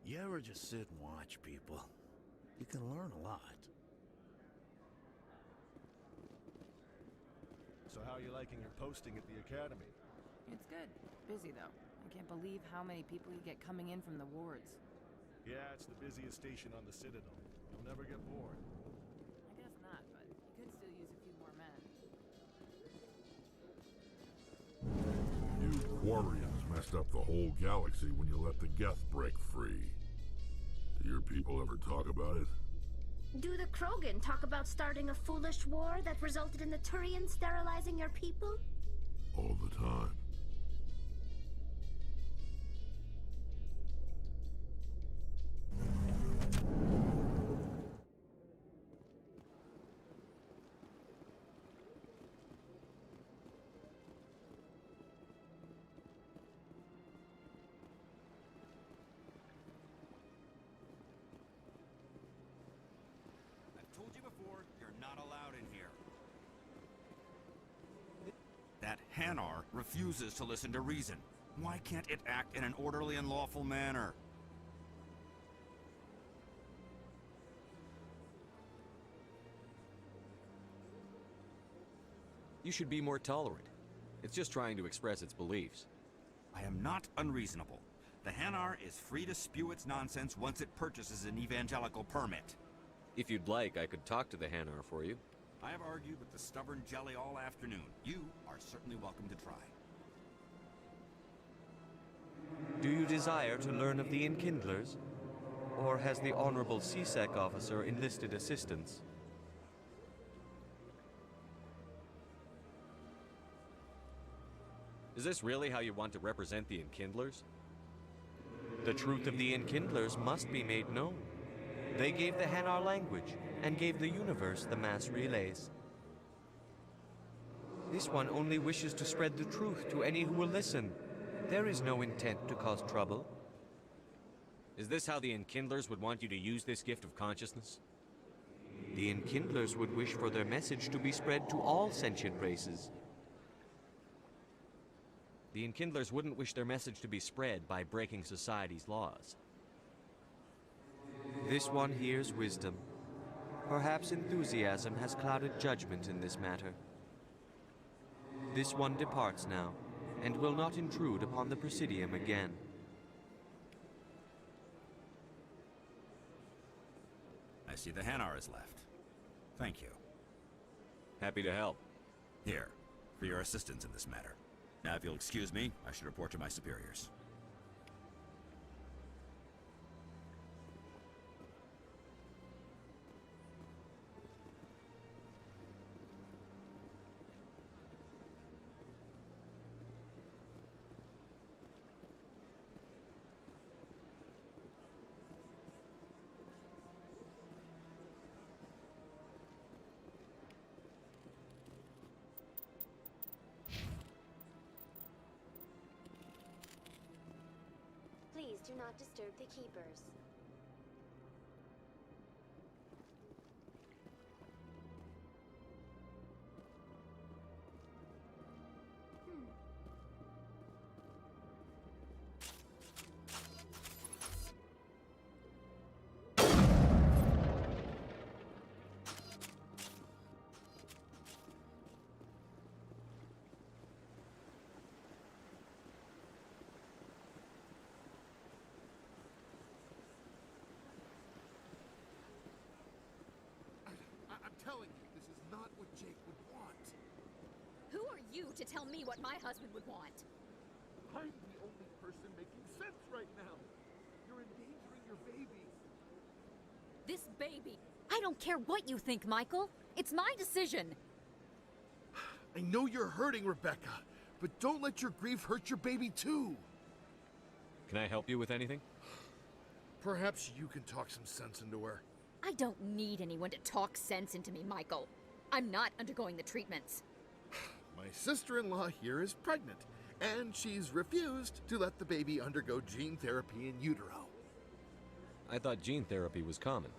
Speaker 20: You ever just sit and watch people? You can learn a lot.
Speaker 21: So how are you liking your posting at the academy?
Speaker 22: It's good. Busy, though. I can't believe how many people you get coming in from the wards.
Speaker 21: Yeah, it's the busiest station on the Citadel. You'll never get bored.
Speaker 22: I guess not, but you could still use a few more men.
Speaker 13: You Quarians messed up the whole galaxy when you let the Geth break free. Do your people ever talk about it?
Speaker 7: Do the Krogan talk about starting a foolish war that resulted in the Turians sterilizing your people?
Speaker 13: All the time.
Speaker 14: Told you before, you're not allowed in here. That Hanar refuses to listen to reason. Why can't it act in an orderly and lawful manner?
Speaker 2: You should be more tolerant. It's just trying to express its beliefs.
Speaker 14: I am not unreasonable. The Hanar is free to spew its nonsense once it purchases an evangelical permit.
Speaker 2: If you'd like, I could talk to the Hanar for you.
Speaker 14: I have argued with the stubborn jelly all afternoon. You are certainly welcome to try.
Speaker 2: Do you desire to learn of the Enkindlers? Or has the Honorable CSEC officer enlisted assistance? Is this really how you want to represent the Enkindlers? The truth of the Enkindlers must be made known. They gave the Hanar language, and gave the universe the mass relays. This one only wishes to spread the truth to any who will listen. There is no intent to cause trouble. Is this how the Enkindlers would want you to use this gift of consciousness? The Enkindlers would wish for their message to be spread to all sentient races. The Enkindlers wouldn't wish their message to be spread by breaking society's laws. This one hears wisdom. Perhaps enthusiasm has clouded judgment in this matter. This one departs now, and will not intrude upon the Presidium again.
Speaker 14: I see the Hanar is left. Thank you.
Speaker 2: Happy to help.
Speaker 14: Here, for your assistance in this matter. Now, if you'll excuse me, I should report to my superiors.
Speaker 23: Please do not disturb the keepers.
Speaker 5: to tell me what my husband would want.
Speaker 10: I'm the only person making sense right now. You're endangering your baby.
Speaker 5: This baby. I don't care what you think, Michael. It's my decision.
Speaker 10: I know you're hurting, Rebecca, but don't let your grief hurt your baby too.
Speaker 2: Can I help you with anything?
Speaker 10: Perhaps you can talk some sense into her.
Speaker 5: I don't need anyone to talk sense into me, Michael. I'm not undergoing the treatments.
Speaker 10: My sister-in-law here is pregnant, and she's refused to let the baby undergo gene therapy in utero.
Speaker 2: I thought gene therapy was common.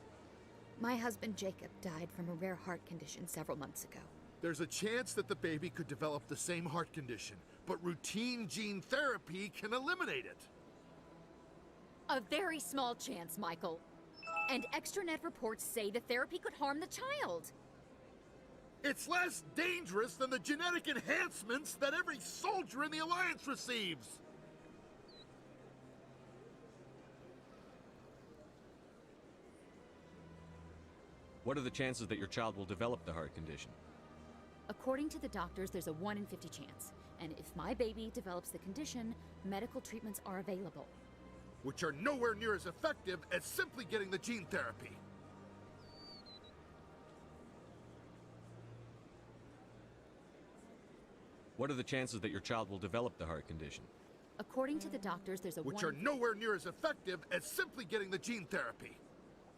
Speaker 5: My husband Jacob died from a rare heart condition several months ago.
Speaker 10: There's a chance that the baby could develop the same heart condition, but routine gene therapy can eliminate it.
Speaker 5: A very small chance, Michael. And extranet reports say the therapy could harm the child.
Speaker 10: It's less dangerous than the genetic enhancements that every soldier in the Alliance receives.
Speaker 2: What are the chances that your child will develop the heart condition?
Speaker 5: According to the doctors, there's a 1 in 50 chance. And if my baby develops the condition, medical treatments are available.
Speaker 10: Which are nowhere near as effective as simply getting the gene therapy.
Speaker 2: What are the chances that your child will develop the heart condition?
Speaker 5: According to the doctors, there's a
Speaker 10: Which are nowhere near as effective as simply getting the gene therapy.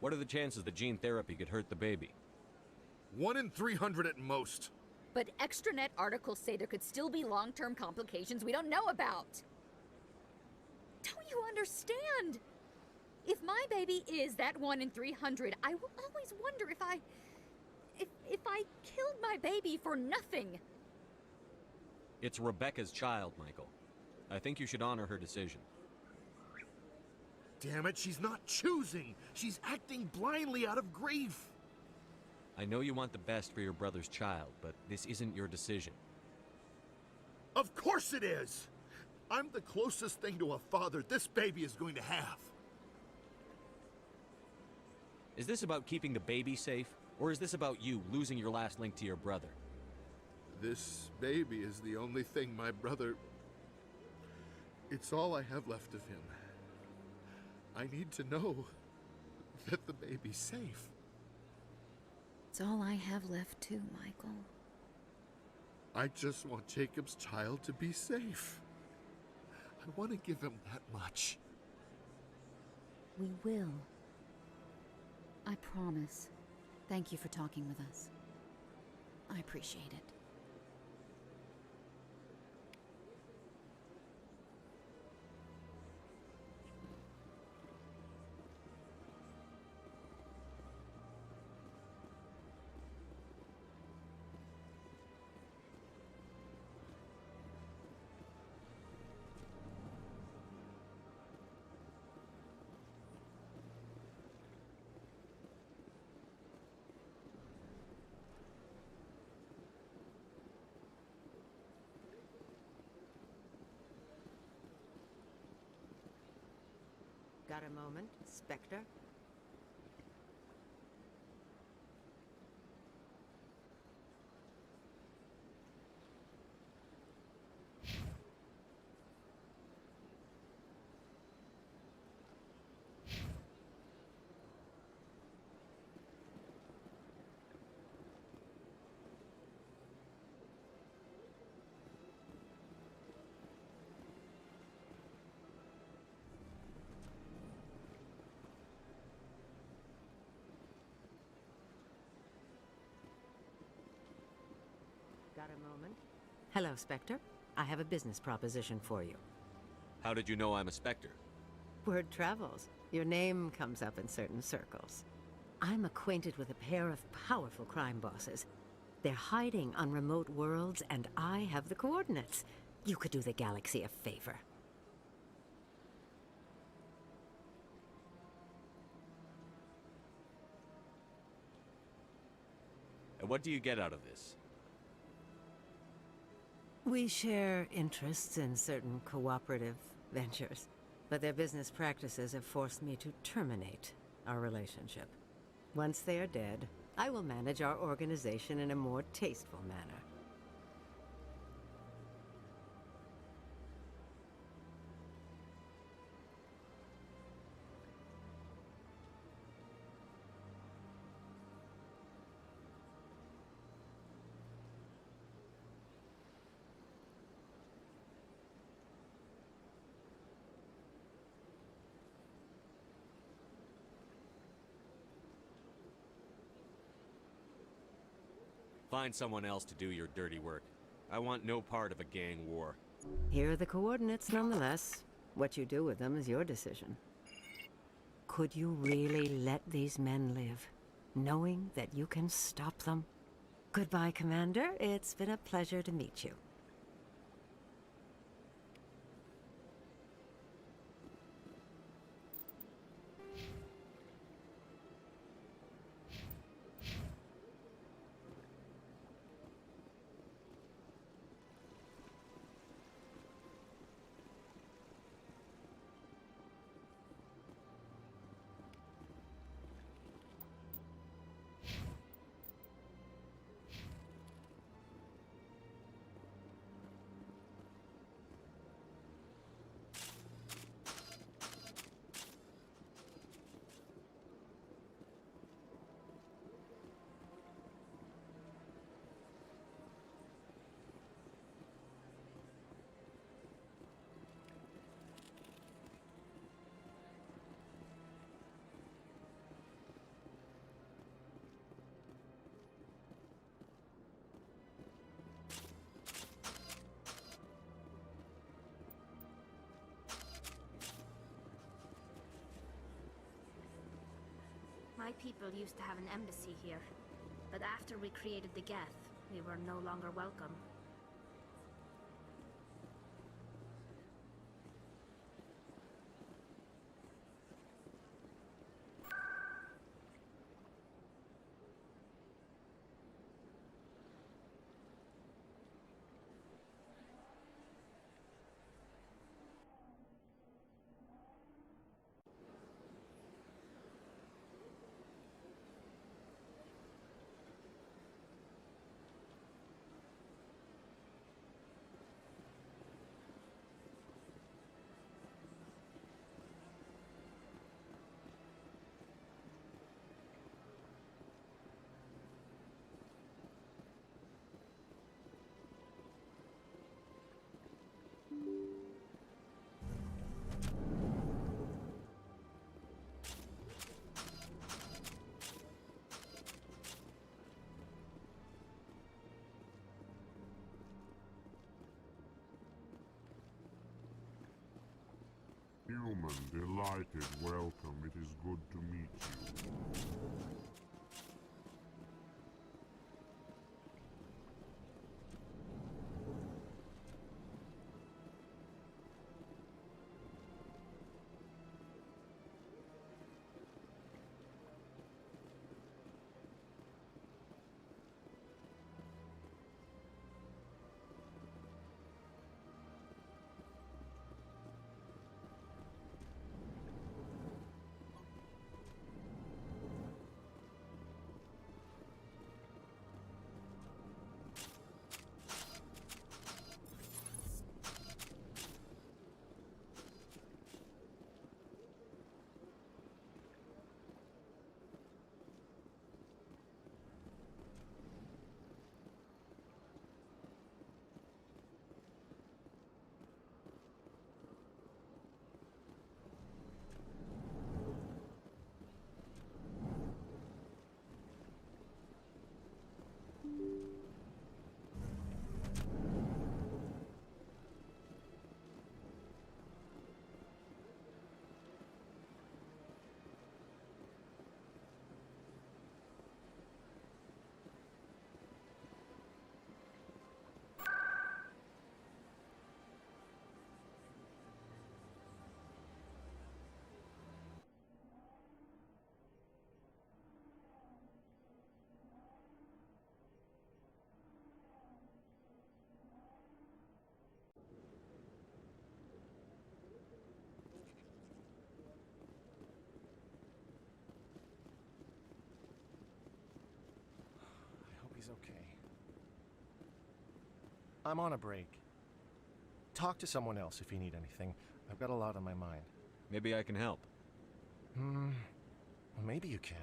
Speaker 2: What are the chances that gene therapy could hurt the baby?
Speaker 10: 1 in 300 at most.
Speaker 5: But extranet articles say there could still be long-term complications we don't know about. Don't you understand? If my baby is that 1 in 300, I will always wonder if I killed my baby for nothing.
Speaker 2: It's Rebecca's child, Michael. I think you should honor her decision.
Speaker 10: Damn it, she's not choosing. She's acting blindly out of grief.
Speaker 2: I know you want the best for your brother's child, but this isn't your decision.
Speaker 10: Of course it is! I'm the closest thing to a father this baby is going to have.
Speaker 2: Is this about keeping the baby safe, or is this about you losing your last link to your brother?
Speaker 10: This baby is the only thing my brother... It's all I have left of him. I need to know that the baby's safe.
Speaker 5: It's all I have left too, Michael.
Speaker 10: I just want Jacob's child to be safe. I want to give him that much.
Speaker 5: We will. I promise. Thank you for talking with us. I appreciate it.
Speaker 11: Got a moment, Spectre? Got a moment? Hello, Spectre. I have a business proposition for you.
Speaker 2: How did you know I'm a Spectre?
Speaker 11: Word travels. Your name comes up in certain circles. I'm acquainted with a pair of powerful crime bosses. They're hiding on remote worlds, and I have the coordinates. You could do the galaxy a favor.
Speaker 2: And what do you get out of this?
Speaker 11: We share interests in certain cooperative ventures, but their business practices have forced me to terminate our relationship. Once they are dead, I will manage our organization in a more tasteful manner.
Speaker 2: Find someone else to do your dirty work. I want no part of a gang war.
Speaker 11: Here are the coordinates nonetheless. What you do with them is your decision. Could you really let these men live, knowing that you can stop them? Goodbye, Commander. It's been a pleasure to meet you.
Speaker 7: My people used to have an embassy here, but after we created the Geth, we were no longer welcome.
Speaker 13: Human, delighted, welcome. It is good to meet you.
Speaker 4: He's okay. I'm on a break. Talk to someone else if you need anything. I've got a lot on my mind.
Speaker 2: Maybe I can help.
Speaker 4: Well, maybe you can.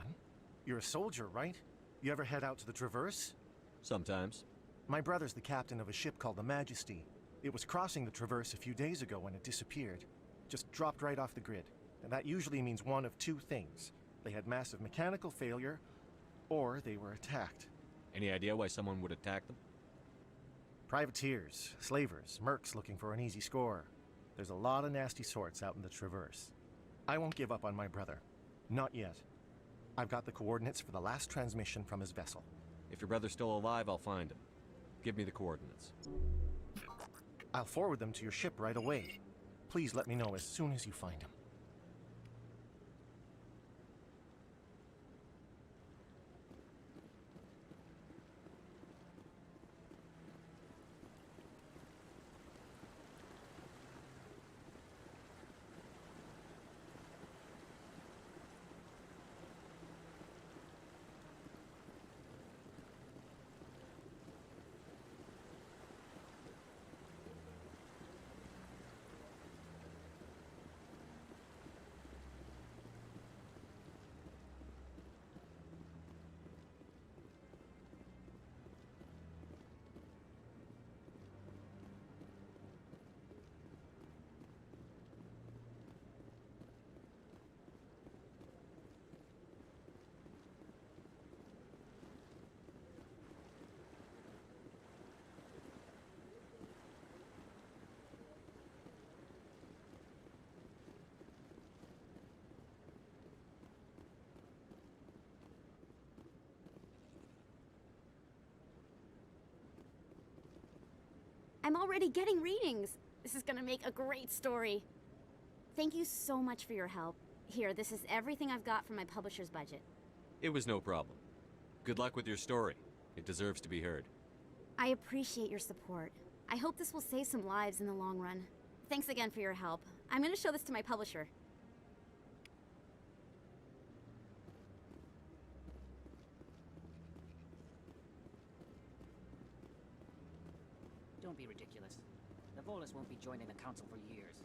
Speaker 4: You're a soldier, right? You ever head out to the Traverse?
Speaker 2: Sometimes.
Speaker 4: My brother's the captain of a ship called the Majesty. It was crossing the Traverse a few days ago when it disappeared. Just dropped right off the grid. And that usually means one of two things. They had massive mechanical failure, or they were attacked.
Speaker 2: Any idea why someone would attack them?
Speaker 4: Privateers, slavers, mercs looking for an easy score. There's a lot of nasty sorts out in the Traverse. I won't give up on my brother. Not yet. I've got the coordinates for the last transmission from his vessel.
Speaker 2: If your brother's still alive, I'll find him. Give me the coordinates.
Speaker 4: I'll forward them to your ship right away. Please let me know as soon as you find him.
Speaker 8: I'm already getting readings. This is gonna make a great story. Thank you so much for your help. Here, this is everything I've got from my publisher's budget.
Speaker 2: It was no problem. Good luck with your story. It deserves to be heard.
Speaker 8: I appreciate your support. I hope this will save some lives in the long run. Thanks again for your help. I'm gonna show this to my publisher.
Speaker 9: Don't be ridiculous. The Volus won't be joining the Council for years.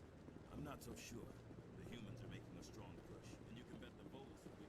Speaker 17: I'm not so sure. The humans are making a strong push, and you can bet the Volus will be...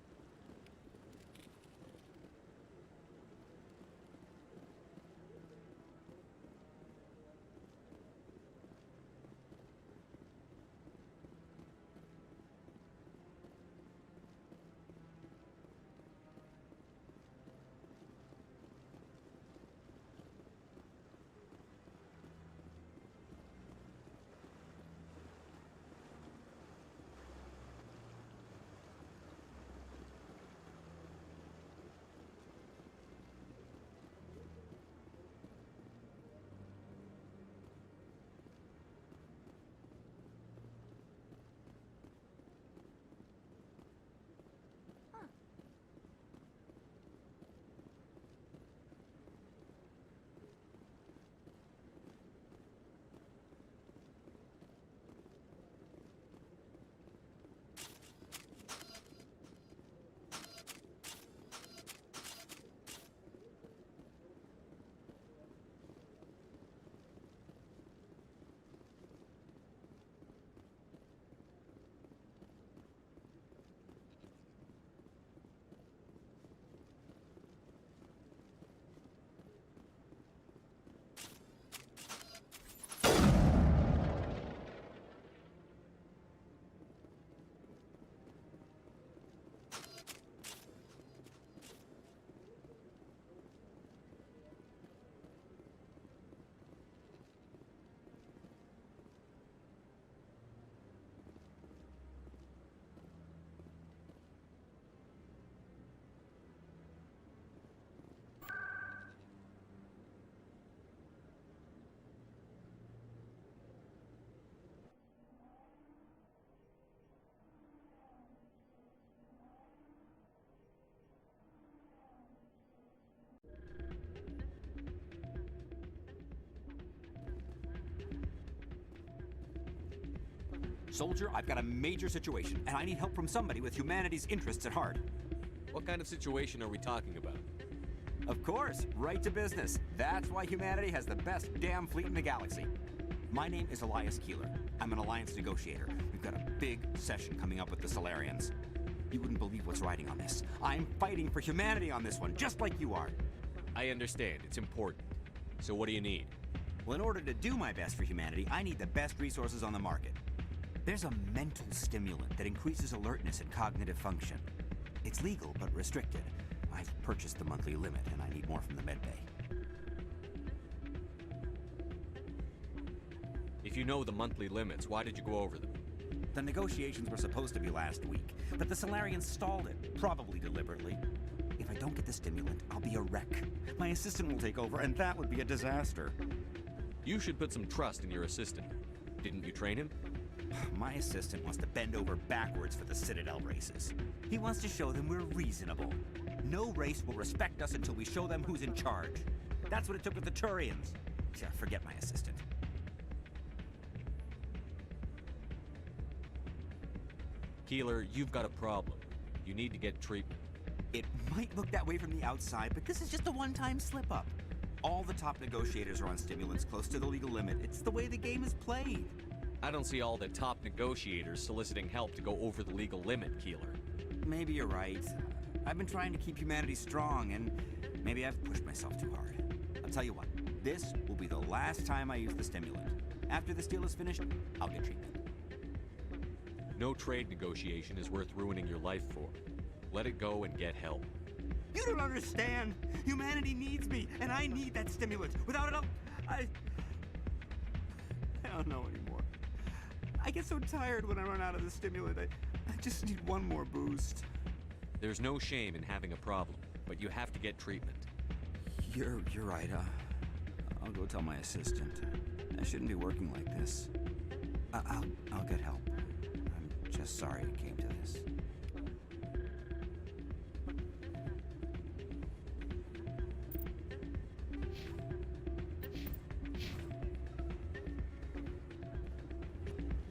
Speaker 12: Soldier, I've got a major situation, and I need help from somebody with humanity's interests at heart.
Speaker 2: What kind of situation are we talking about?
Speaker 12: Of course, right to business. That's why humanity has the best damn fleet in the galaxy. My name is Elias Keeler. I'm an alliance negotiator. We've got a big session coming up with the Solarians. You wouldn't believe what's riding on this. I'm fighting for humanity on this one, just like you are.
Speaker 2: I understand. It's important. So what do you need?
Speaker 12: Well, in order to do my best for humanity, I need the best resources on the market. There's a mental stimulant that increases alertness and cognitive function. It's legal, but restricted. I've purchased the monthly limit, and I need more from the medbay.
Speaker 2: If you know the monthly limits, why did you go over them?
Speaker 12: The negotiations were supposed to be last week, but the Solarians stalled it, probably deliberately. If I don't get the stimulant, I'll be a wreck. My assistant will take over, and that would be a disaster.
Speaker 2: You should put some trust in your assistant. Didn't you train him?
Speaker 12: My assistant wants to bend over backwards for the Citadel races. He wants to show them we're reasonable. No race will respect us until we show them who's in charge. That's what it took with the Turians. Yeah, forget my assistant.
Speaker 2: Keeler, you've got a problem. You need to get treatment.
Speaker 12: It might look that way from the outside, but this is just a one-time slip-up. All the top negotiators are on stimulants close to the legal limit. It's the way the game is played.
Speaker 2: I don't see all the top negotiators soliciting help to go over the legal limit, Keeler.
Speaker 12: Maybe you're right. I've been trying to keep humanity strong, and maybe I've pushed myself too hard. I'll tell you what, this will be the last time I use the stimulant. After this deal is finished, I'll get treatment.
Speaker 2: No trade negotiation is worth ruining your life for. Let it go and get help.
Speaker 12: You don't understand! Humanity needs me, and I need that stimulant. Without it, I don't know anymore. I get so tired when I run out of the stimulant. I just need one more boost.
Speaker 2: There's no shame in having a problem, but you have to get treatment.
Speaker 12: You're right. I'll go tell my assistant. I shouldn't be working like this. I'll get help. I'm just sorry it came to this.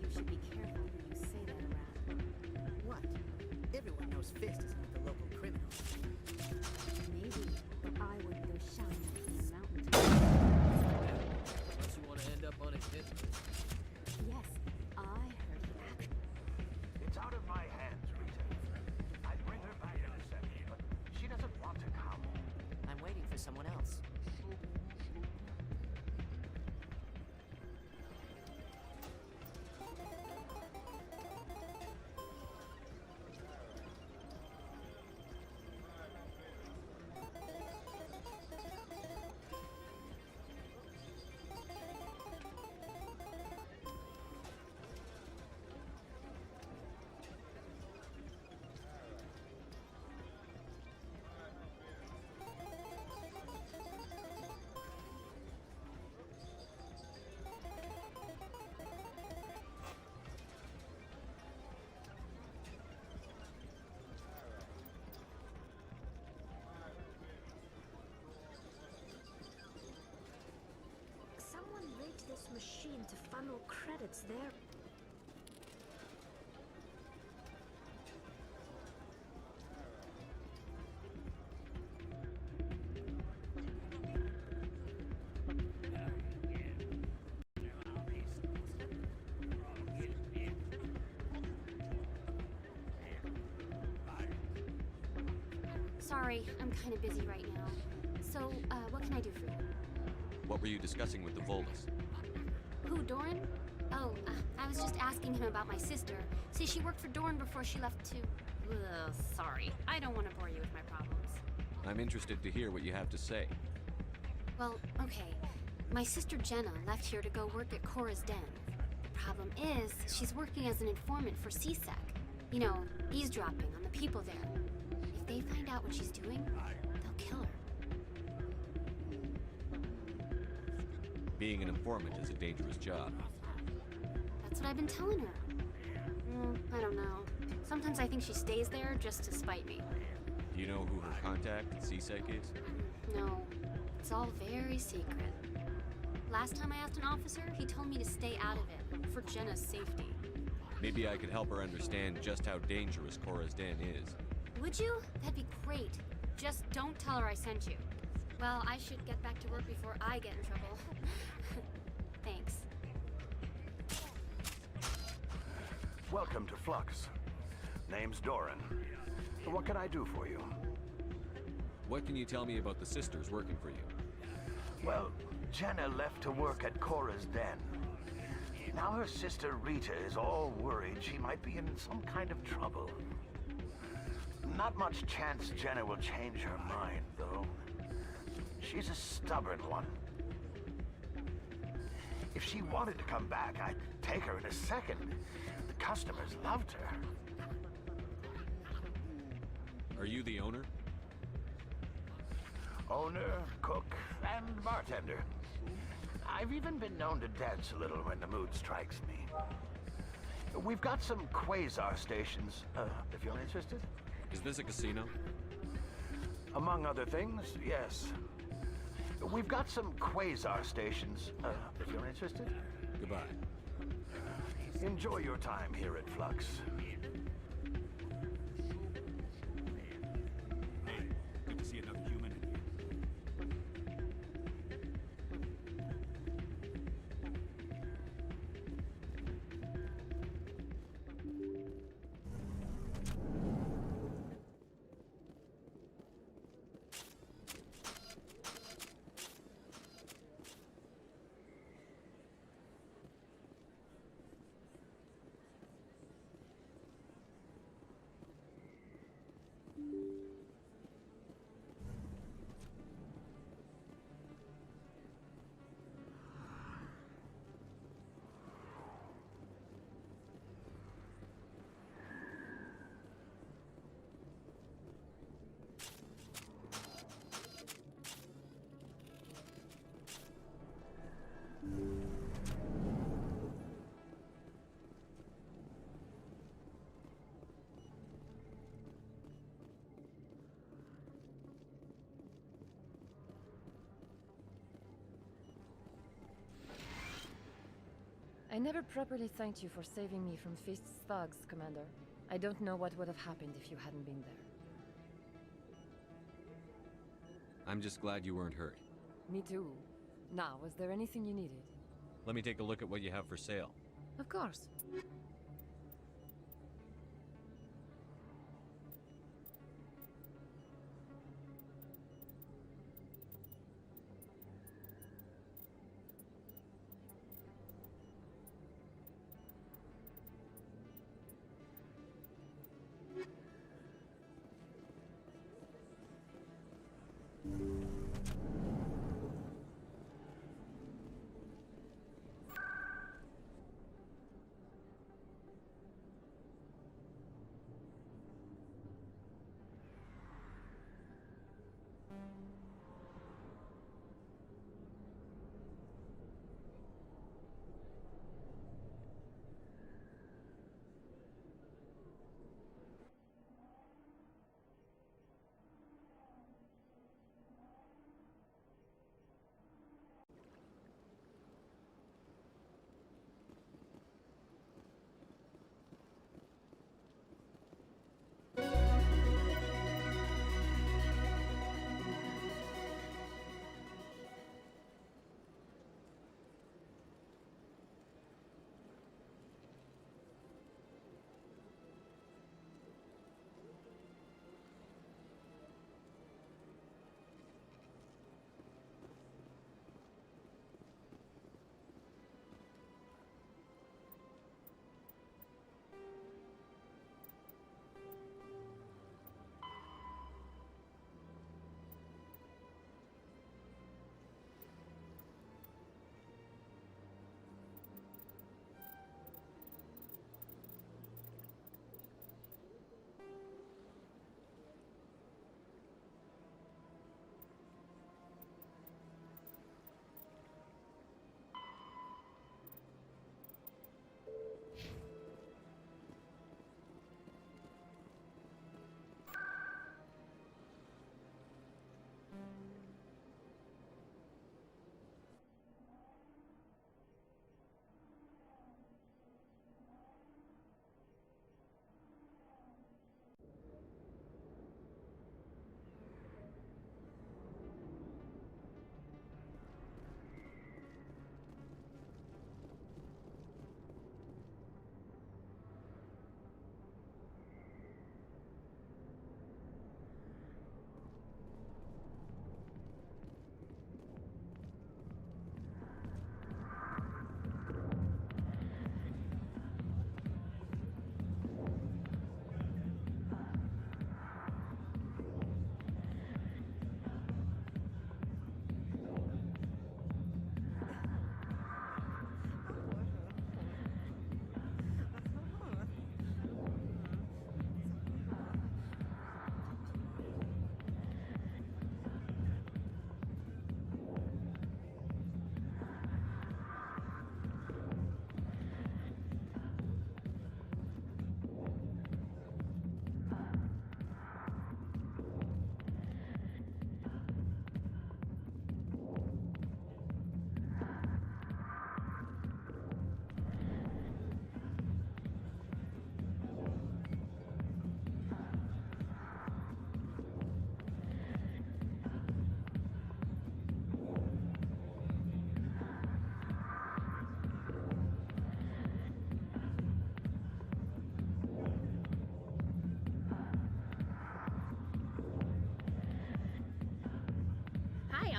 Speaker 8: You should be careful who you say that around.
Speaker 9: What? Everyone knows Fist isn't with the local criminals.
Speaker 8: Maybe, but I wouldn't go shouting at the mountain.
Speaker 9: Unless you want to end up on his hit list.
Speaker 8: Yes, I heard that.
Speaker 3: It's out of my hands, Rita. I'd bring her back in a second, but she doesn't want to come.
Speaker 9: I'm waiting for someone else.
Speaker 7: Someone rigged this machine to funnel credits there.
Speaker 8: Sorry, I'm kind of busy right now. So, what can I do for you?
Speaker 2: What were you discussing with the Volus?
Speaker 8: Who, Doran? Oh, I was just asking him about my sister. See, she worked for Doran before she left to... Ugh, sorry, I don't want to bore you with my problems.
Speaker 2: I'm interested to hear what you have to say.
Speaker 8: Well, okay. My sister Jenna left here to go work at Cora's Den. The problem is, she's working as an informant for CSEC. You know, eavesdropping on the people there. If they find out what she's doing, they'll kill her.
Speaker 2: Being an informant is a dangerous job.
Speaker 8: That's what I've been telling her. I don't know. Sometimes I think she stays there just to spite me.
Speaker 2: Do you know who her contact at CSEC is?
Speaker 8: No, it's all very secret. Last time I asked an officer, he told me to stay out of it, for Jenna's safety.
Speaker 2: Maybe I could help her understand just how dangerous Cora's Den is.
Speaker 8: Would you? That'd be great. Just don't tell her I sent you. Well, I should get back to work before I get in trouble. Thanks.
Speaker 3: Welcome to Flux. Name's Doran. What can I do for you?
Speaker 2: What can you tell me about the sisters working for you?
Speaker 3: Well, Jenna left to work at Cora's Den. Now her sister Rita is all worried she might be in some kind of trouble. Not much chance Jenna will change her mind, though. She's a stubborn one. If she wanted to come back, I'd take her in a second. The customers loved her.
Speaker 2: Are you the owner?
Speaker 3: Owner, cook, and bartender. I've even been known to dance a little when the mood strikes me. We've got some quasar stations, if you're interested.
Speaker 2: Is this a casino?
Speaker 3: Among other things, yes. We've got some quasar stations, if you're interested.
Speaker 2: Goodbye.
Speaker 3: Enjoy your time here at Flux.
Speaker 14: Hey, good to see another human in here.
Speaker 22: I never properly thanked you for saving me from Feast's thugs, Commander. I don't know what would have happened if you hadn't been there.
Speaker 2: I'm just glad you weren't hurt.
Speaker 22: Me too. Now, was there anything you needed?
Speaker 2: Let me take a look at what you have for sale.
Speaker 22: Of course.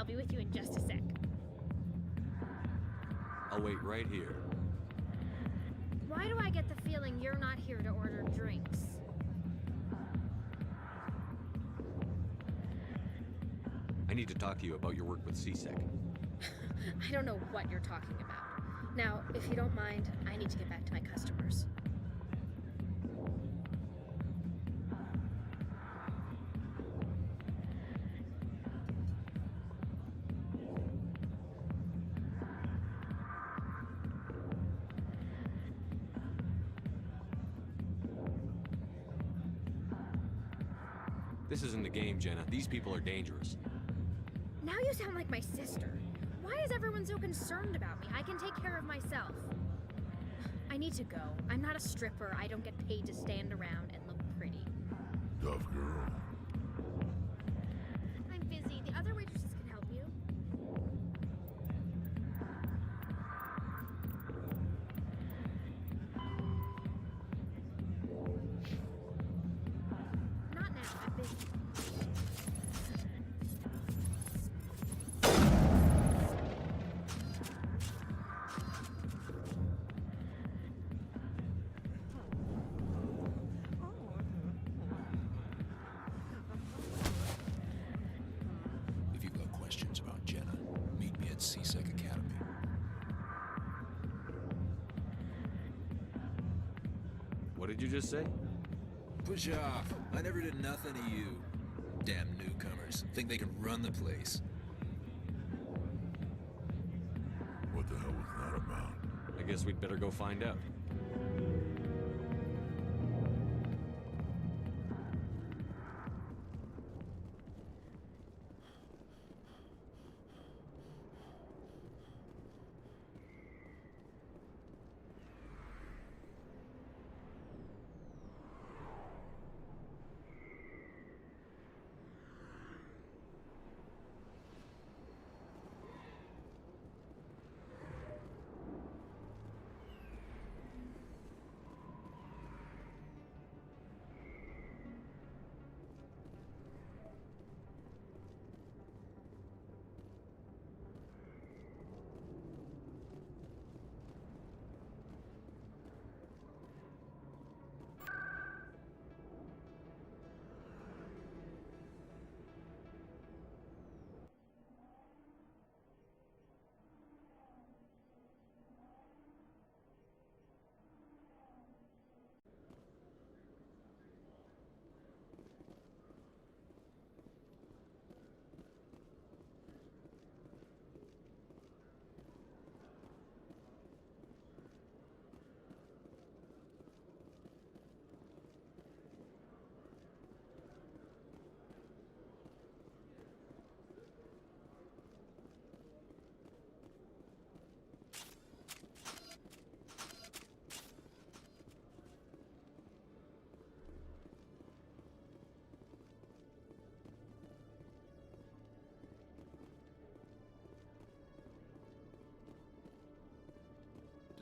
Speaker 6: I'll be with you in just a sec.
Speaker 2: I'll wait right here.
Speaker 6: Why do I get the feeling you're not here to order drinks?
Speaker 2: I need to talk to you about your work with CSEC.
Speaker 6: I don't know what you're talking about. Now, if you don't mind, I need to get back to my customers.
Speaker 2: This isn't a game, Jenna. These people are dangerous.
Speaker 6: Now you sound like my sister. Why is everyone so concerned about me? I can take care of myself. I need to go. I'm not a stripper. I don't get paid to stand around and look pretty.
Speaker 13: Tough girl.
Speaker 6: I'm busy. The other waitresses can help you. Not now. I'm busy.
Speaker 16: If you've got questions about Jenna, meet me at CSEC Academy.
Speaker 2: What did you just say?
Speaker 16: Push off. I never did nothing to you. Damn newcomers. Think they can run the place.
Speaker 13: What the hell was that about?
Speaker 2: I guess we'd better go find out.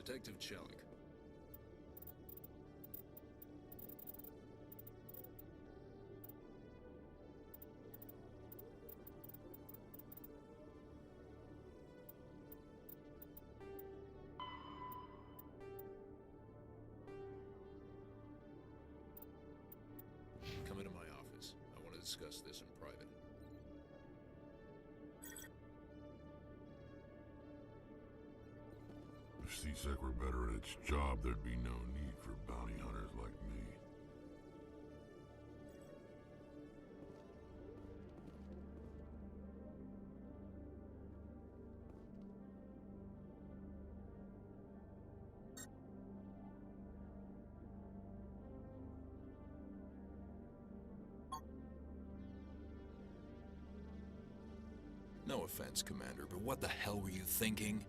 Speaker 16: Detective Chelik. Come into my office. I want to discuss this in private.
Speaker 13: If CSEC were better at its job, there'd be no need for bounty hunters like me.
Speaker 16: No offense, Commander, but what the hell were you thinking?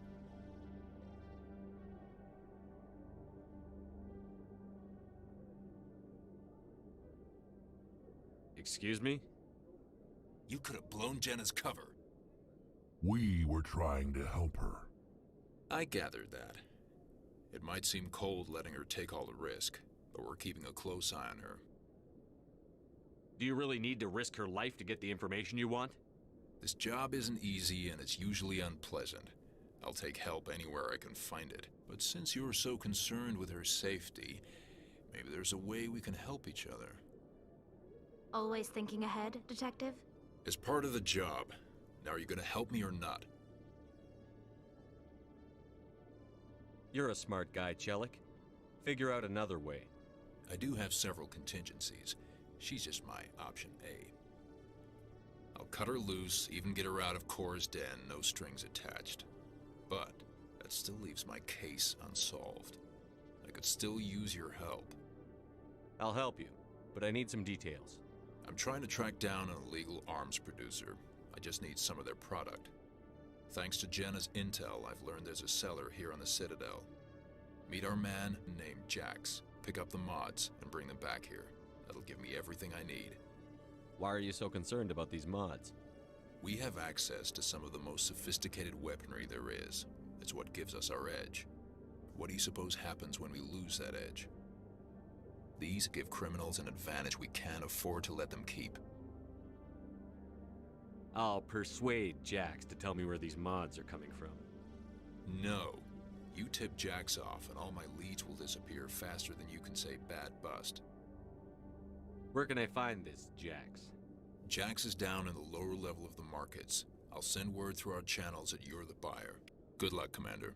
Speaker 2: Excuse me?
Speaker 16: You could have blown Jenna's cover.
Speaker 13: We were trying to help her.
Speaker 16: I gathered that. It might seem cold letting her take all the risk, but we're keeping a close eye on her.
Speaker 2: Do you really need to risk her life to get the information you want?
Speaker 16: This job isn't easy and it's usually unpleasant. I'll take help anywhere I can find it. But since you're so concerned with her safety, maybe there's a way we can help each other.
Speaker 6: Always thinking ahead, Detective?
Speaker 16: As part of the job. Now, are you gonna help me or not?
Speaker 2: You're a smart guy, Chelik. Figure out another way.
Speaker 16: I do have several contingencies. She's just my option A. I'll cut her loose, even get her out of Cora's den, no strings attached. But that still leaves my case unsolved. I could still use your help.
Speaker 2: I'll help you, but I need some details.
Speaker 16: I'm trying to track down an illegal arms producer. I just need some of their product. Thanks to Jenna's intel, I've learned there's a seller here on the Citadel. Meet our man named Jax, pick up the mods, and bring them back here. That'll give me everything I need.
Speaker 2: Why are you so concerned about these mods?
Speaker 16: We have access to some of the most sophisticated weaponry there is. It's what gives us our edge. What do you suppose happens when we lose that edge? These give criminals an advantage we can't afford to let them keep.
Speaker 2: I'll persuade Jax to tell me where these mods are coming from.
Speaker 16: No. You tip Jax off and all my leads will disappear faster than you can say bad bust.
Speaker 2: Where can I find this Jax?
Speaker 16: Jax is down in the lower level of the markets. I'll send word through our channels that you're the buyer. Good luck, Commander.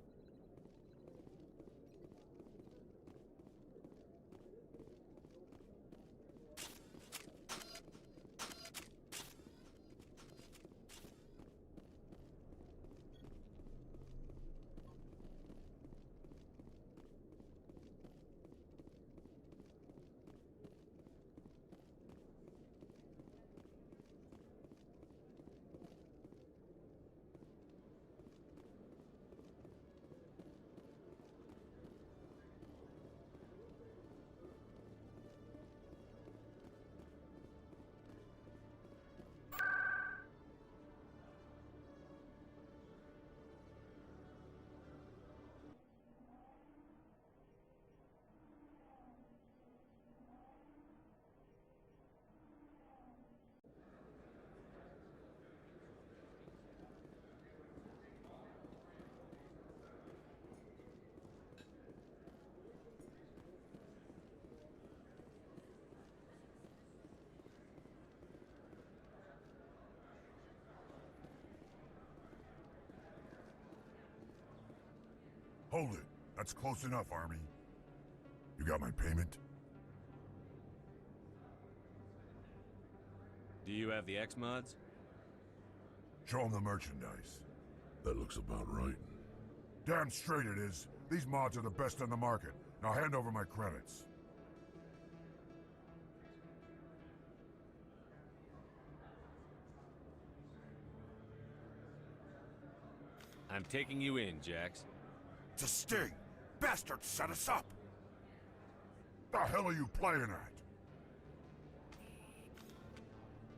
Speaker 13: Hold it. That's close enough, Army. You got my payment?
Speaker 2: Do you have the X mods?
Speaker 13: Show them the merchandise. That looks about right. Damn straight it is. These mods are the best on the market. Now hand over my credits.
Speaker 2: I'm taking you in, Jax.
Speaker 13: It's a sting! Bastards set us up! The hell are you playing at?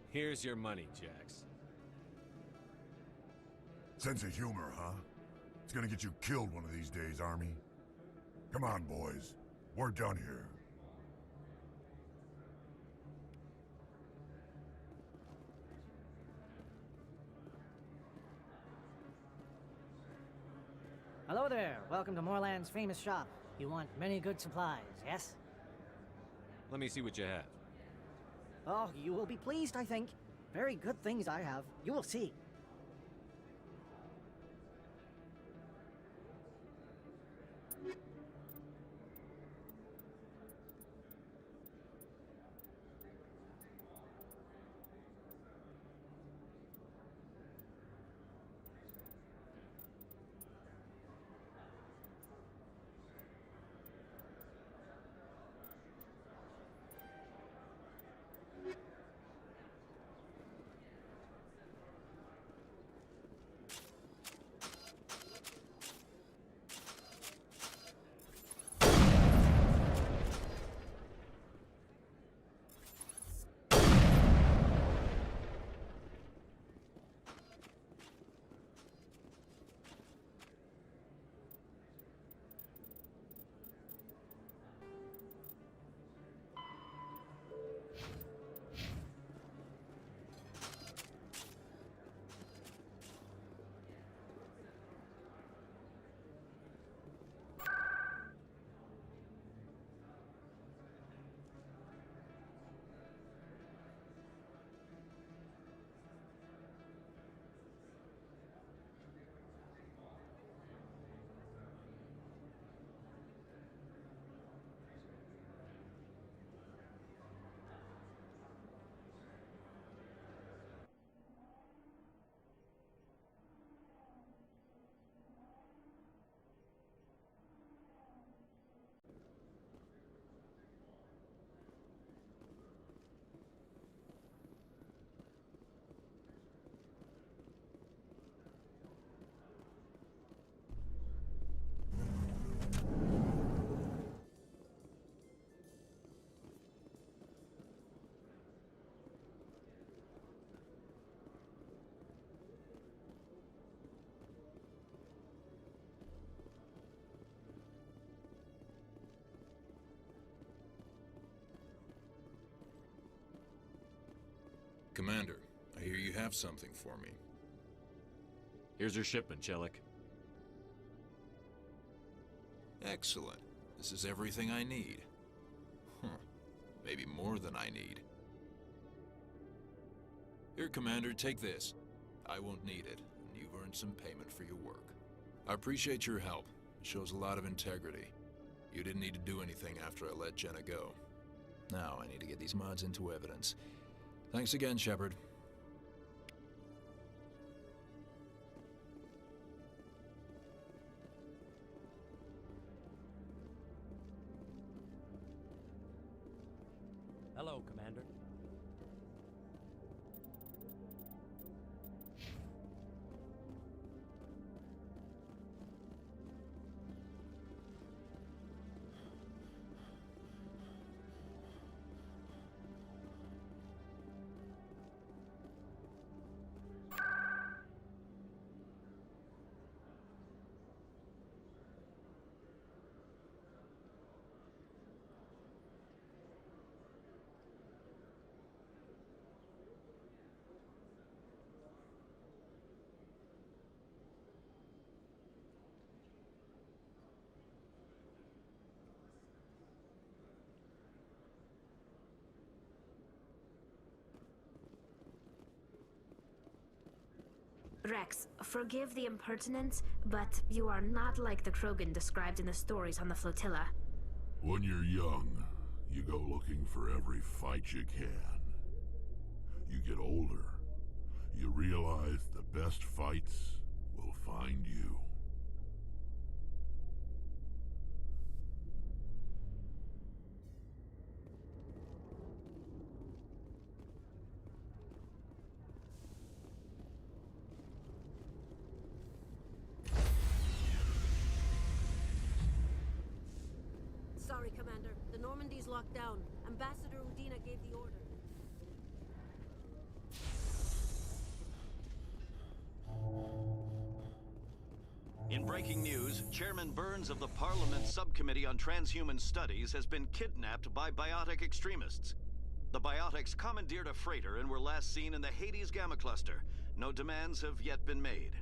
Speaker 2: Here's your money, Jax.
Speaker 13: Sense of humor, huh? It's gonna get you killed one of these days, Army. Come on, boys. We're done here.
Speaker 9: Hello there. Welcome to Moorland's famous shop. You want many good supplies, yes?
Speaker 2: Let me see what you have.
Speaker 9: Oh, you will be pleased, I think. Very good things I have. You will see.
Speaker 16: Commander, I hear you have something for me.
Speaker 2: Here's your shipment, Chelik.
Speaker 16: Excellent. This is everything I need. Maybe more than I need. Here, Commander, take this. I won't need it, and you've earned some payment for your work. I appreciate your help. It shows a lot of integrity. You didn't need to do anything after I let Jenna go. Now I need to get these mods into evidence. Thanks again, Shepard.
Speaker 1: Hello, Commander.
Speaker 7: Rex, forgive the impertinence, but you are not like the Krogan described in the stories on the flotilla.
Speaker 13: When you're young, you go looking for every fight you can. You get older, you realize the best fights will find you.
Speaker 18: Sorry, Commander. The Normandy's locked down. Ambassador Udina gave the order.
Speaker 15: In breaking news, Chairman Burns of the Parliament Subcommittee on Transhuman Studies has been kidnapped by biotic extremists. The biotics commandeered a freighter and were last seen in the Hades Gamma Cluster. No demands have yet been made.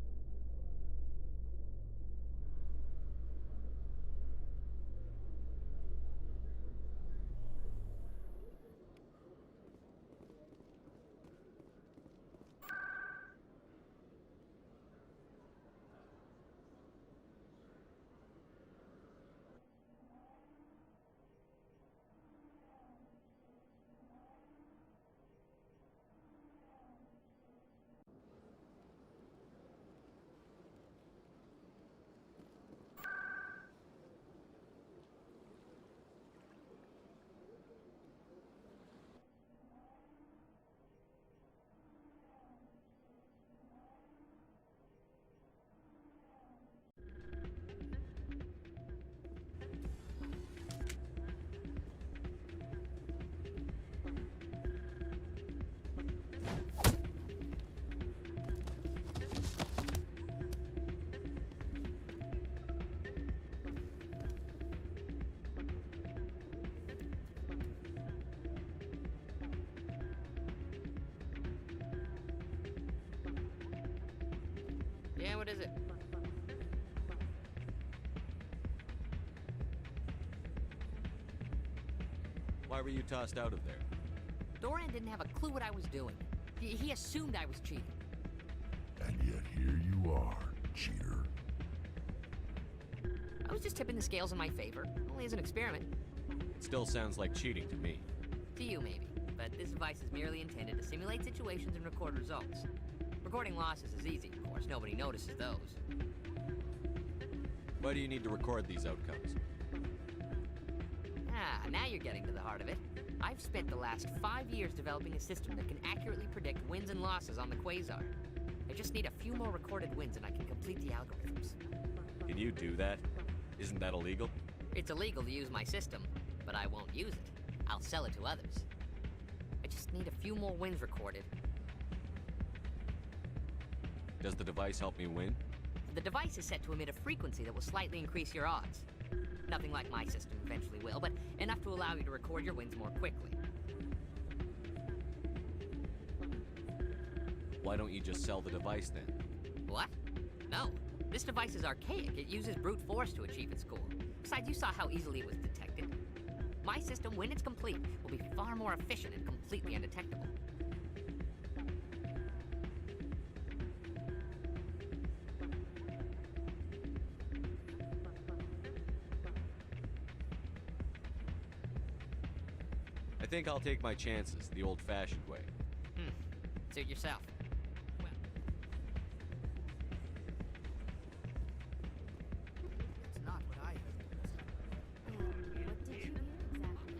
Speaker 19: Yeah, what is it?
Speaker 2: Why were you tossed out of there?
Speaker 19: Doran didn't have a clue what I was doing. He assumed I was cheating.
Speaker 13: And yet here you are, cheater.
Speaker 19: I was just tipping the scales in my favor, only as an experiment.
Speaker 2: It still sounds like cheating to me.
Speaker 19: To you, maybe. But this device is merely intended to simulate situations and record results. Recording losses is easy, of course. Nobody notices those.
Speaker 2: Why do you need to record these outcomes?
Speaker 19: Ah, now you're getting to the heart of it. I've spent the last 5 years developing a system that can accurately predict wins and losses on the Quasar. I just need a few more recorded wins and I can complete the algorithms.
Speaker 2: Can you do that? Isn't that illegal?
Speaker 19: It's illegal to use my system, but I won't use it. I'll sell it to others. I just need a few more wins recorded.
Speaker 2: Does the device help me win?
Speaker 19: The device is set to emit a frequency that will slightly increase your odds. Nothing like my system eventually will, but enough to allow you to record your wins more quickly.
Speaker 2: Why don't you just sell the device then?
Speaker 19: What? No. This device is archaic. It uses brute force to achieve its goal. Besides, you saw how easily it was detected. My system, when it's complete, will be far more efficient and completely undetectable.
Speaker 2: I think I'll take my chances the old-fashioned way.
Speaker 19: Suit yourself.
Speaker 1: It's not what I heard.
Speaker 23: What did you hear exactly?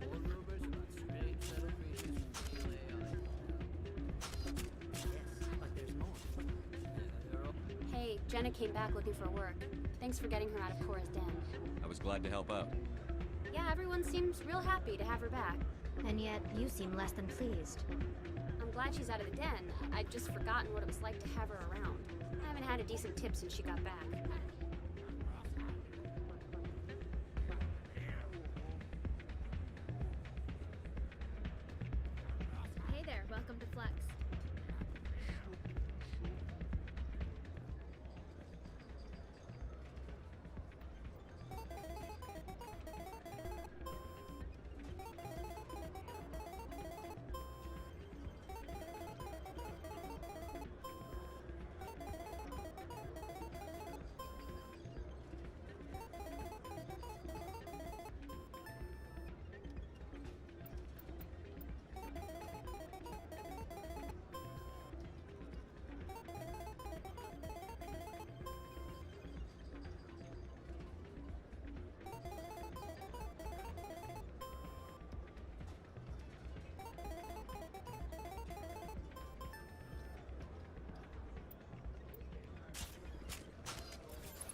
Speaker 1: More rumors about strange metal creatures from AI. Yes, but there's more.
Speaker 8: Hey, Jenna came back looking for work. Thanks for getting her out of Cora's den.
Speaker 2: I was glad to help out.
Speaker 8: Yeah, everyone seems real happy to have her back.
Speaker 6: And yet, you seem less than pleased.
Speaker 8: I'm glad she's out of the den. I'd just forgotten what it was like to have her around. I haven't had a decent tip since she got back.
Speaker 6: Hey there, welcome to Flex.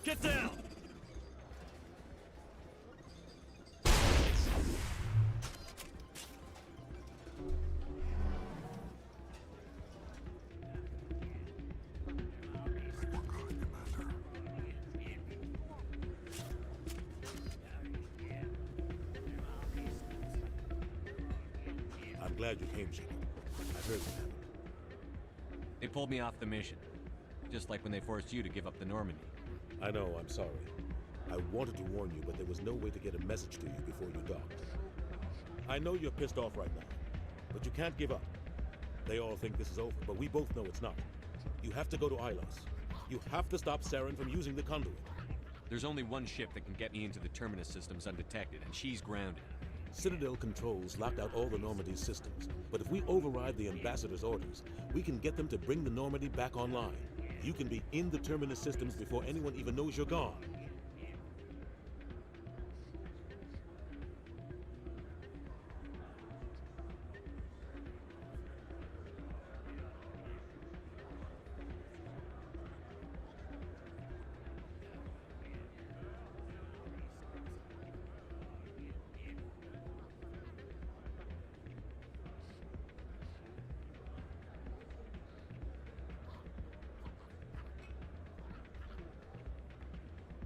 Speaker 20: Get down!
Speaker 21: I'm glad you came, Shepard. I heard what happened.
Speaker 2: They pulled me off the mission. Just like when they forced you to give up the Normandy.
Speaker 21: I know, I'm sorry. I wanted to warn you, but there was no way to get a message to you before you docked. I know you're pissed off right now, but you can't give up. They all think this is over, but we both know it's not. You have to go to Ilos. You have to stop Saren from using the conduit.
Speaker 2: There's only one ship that can get me into the Terminus systems undetected, and she's grounded.
Speaker 21: Citadel controls locked out all the Normandy's systems, but if we override the Ambassador's orders, we can get them to bring the Normandy back online. You can be in the Terminus systems before anyone even knows you're gone.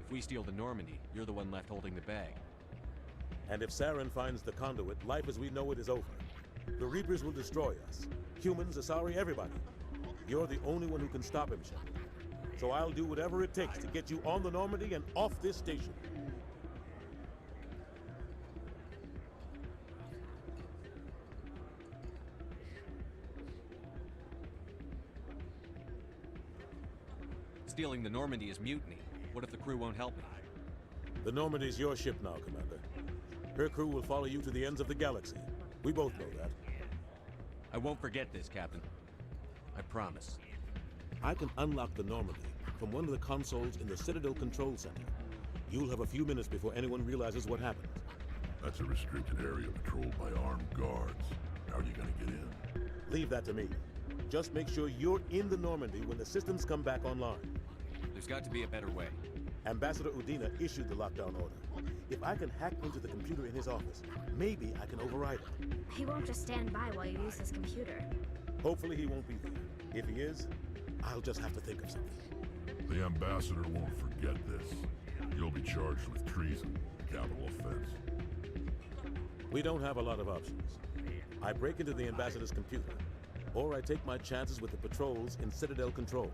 Speaker 2: If we steal the Normandy, you're the one left holding the bag.
Speaker 21: And if Saren finds the conduit, life as we know it is over. The Reapers will destroy us. Humans, Asari, everybody. You're the only one who can stop him, Shepard. So I'll do whatever it takes to get you on the Normandy and off this station.
Speaker 2: Stealing the Normandy is mutiny. What if the crew won't help me?
Speaker 21: The Normandy's your ship now, Commander. Her crew will follow you to the ends of the galaxy. We both know that.
Speaker 2: I won't forget this, Captain. I promise.
Speaker 21: I can unlock the Normandy from one of the consoles in the Citadel Control Center. You'll have a few minutes before anyone realizes what happened.
Speaker 13: That's a restricted area patrolled by armed guards. How are you gonna get in?
Speaker 21: Leave that to me. Just make sure you're in the Normandy when the systems come back online.
Speaker 2: There's got to be a better way.
Speaker 21: Ambassador Udina issued the lockdown order. If I can hack into the computer in his office, maybe I can override it.
Speaker 6: He won't just stand by while you use his computer.
Speaker 21: Hopefully he won't be there. If he is, I'll just have to think of something.
Speaker 13: The Ambassador won't forget this. You'll be charged with treason, a capital offense.
Speaker 21: We don't have a lot of options. I break into the Ambassador's computer. or I take my chances with the patrols in Citadel Control.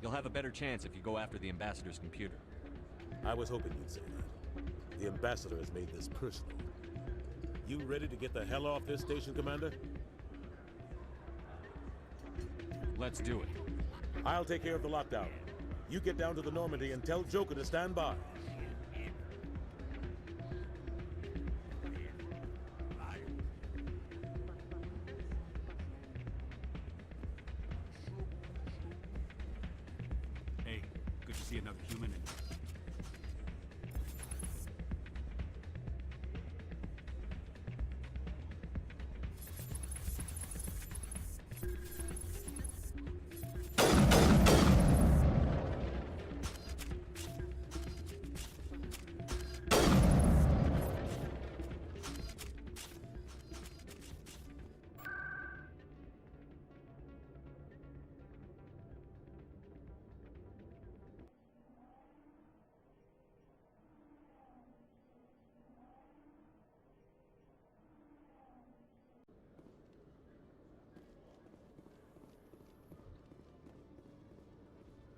Speaker 2: You'll have a better chance if you go after the Ambassador's computer.
Speaker 21: I was hoping you'd say that. The Ambassador has made this personal. You ready to get the hell off this station, Commander?
Speaker 2: Let's do it.
Speaker 21: I'll take care of the lockdown. You get down to the Normandy and tell Joker to stand by.
Speaker 5: Hey, good to see another human in.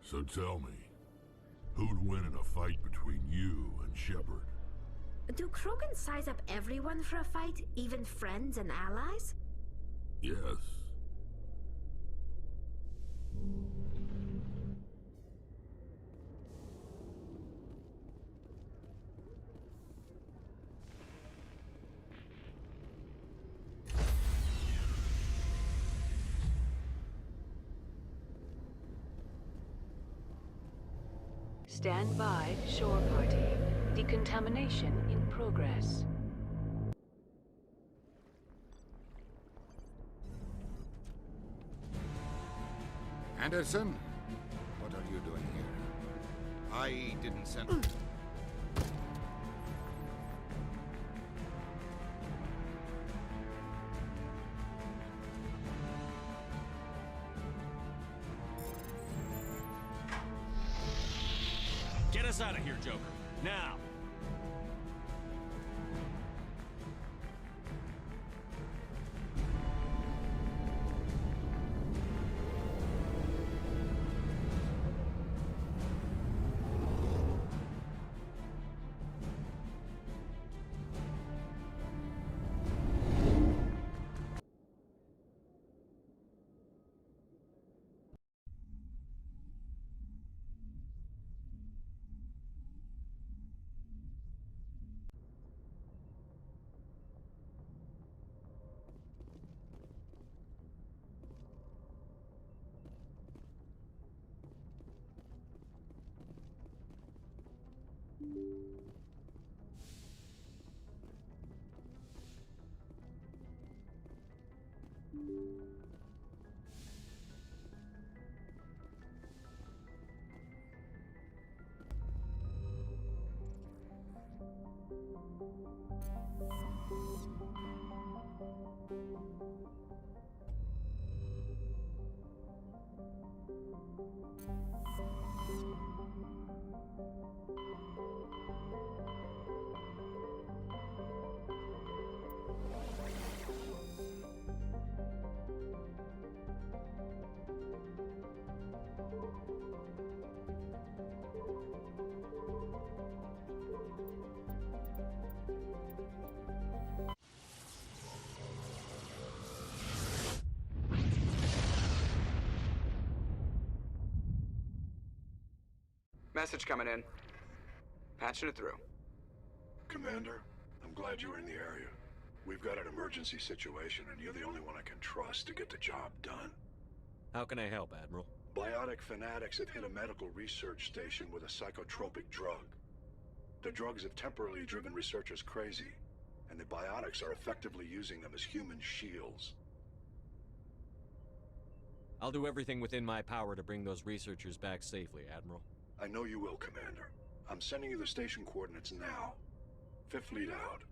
Speaker 13: So tell me, who'd win in a fight between you and Shepard?
Speaker 7: Do Krogan size up everyone for a fight, even friends and allies?
Speaker 13: Yes.
Speaker 10: Stand by, shore party. Decontamination in progress.
Speaker 20: Anderson? What are you doing here? I didn't send...
Speaker 2: Get us out of here, Joker. Now!
Speaker 24: Message coming in. Patching it through.
Speaker 25: Commander, I'm glad you were in the area. We've got an emergency situation, and you're the only one I can trust to get the job done.
Speaker 2: How can I help, Admiral?
Speaker 25: Biotic fanatics have hit a medical research station with a psychotropic drug. The drugs have temporarily driven researchers crazy, and the biotics are effectively using them as human shields.
Speaker 2: I'll do everything within my power to bring those researchers back safely, Admiral.
Speaker 25: I know you will, Commander. I'm sending you the station coordinates now. Fifth lead out.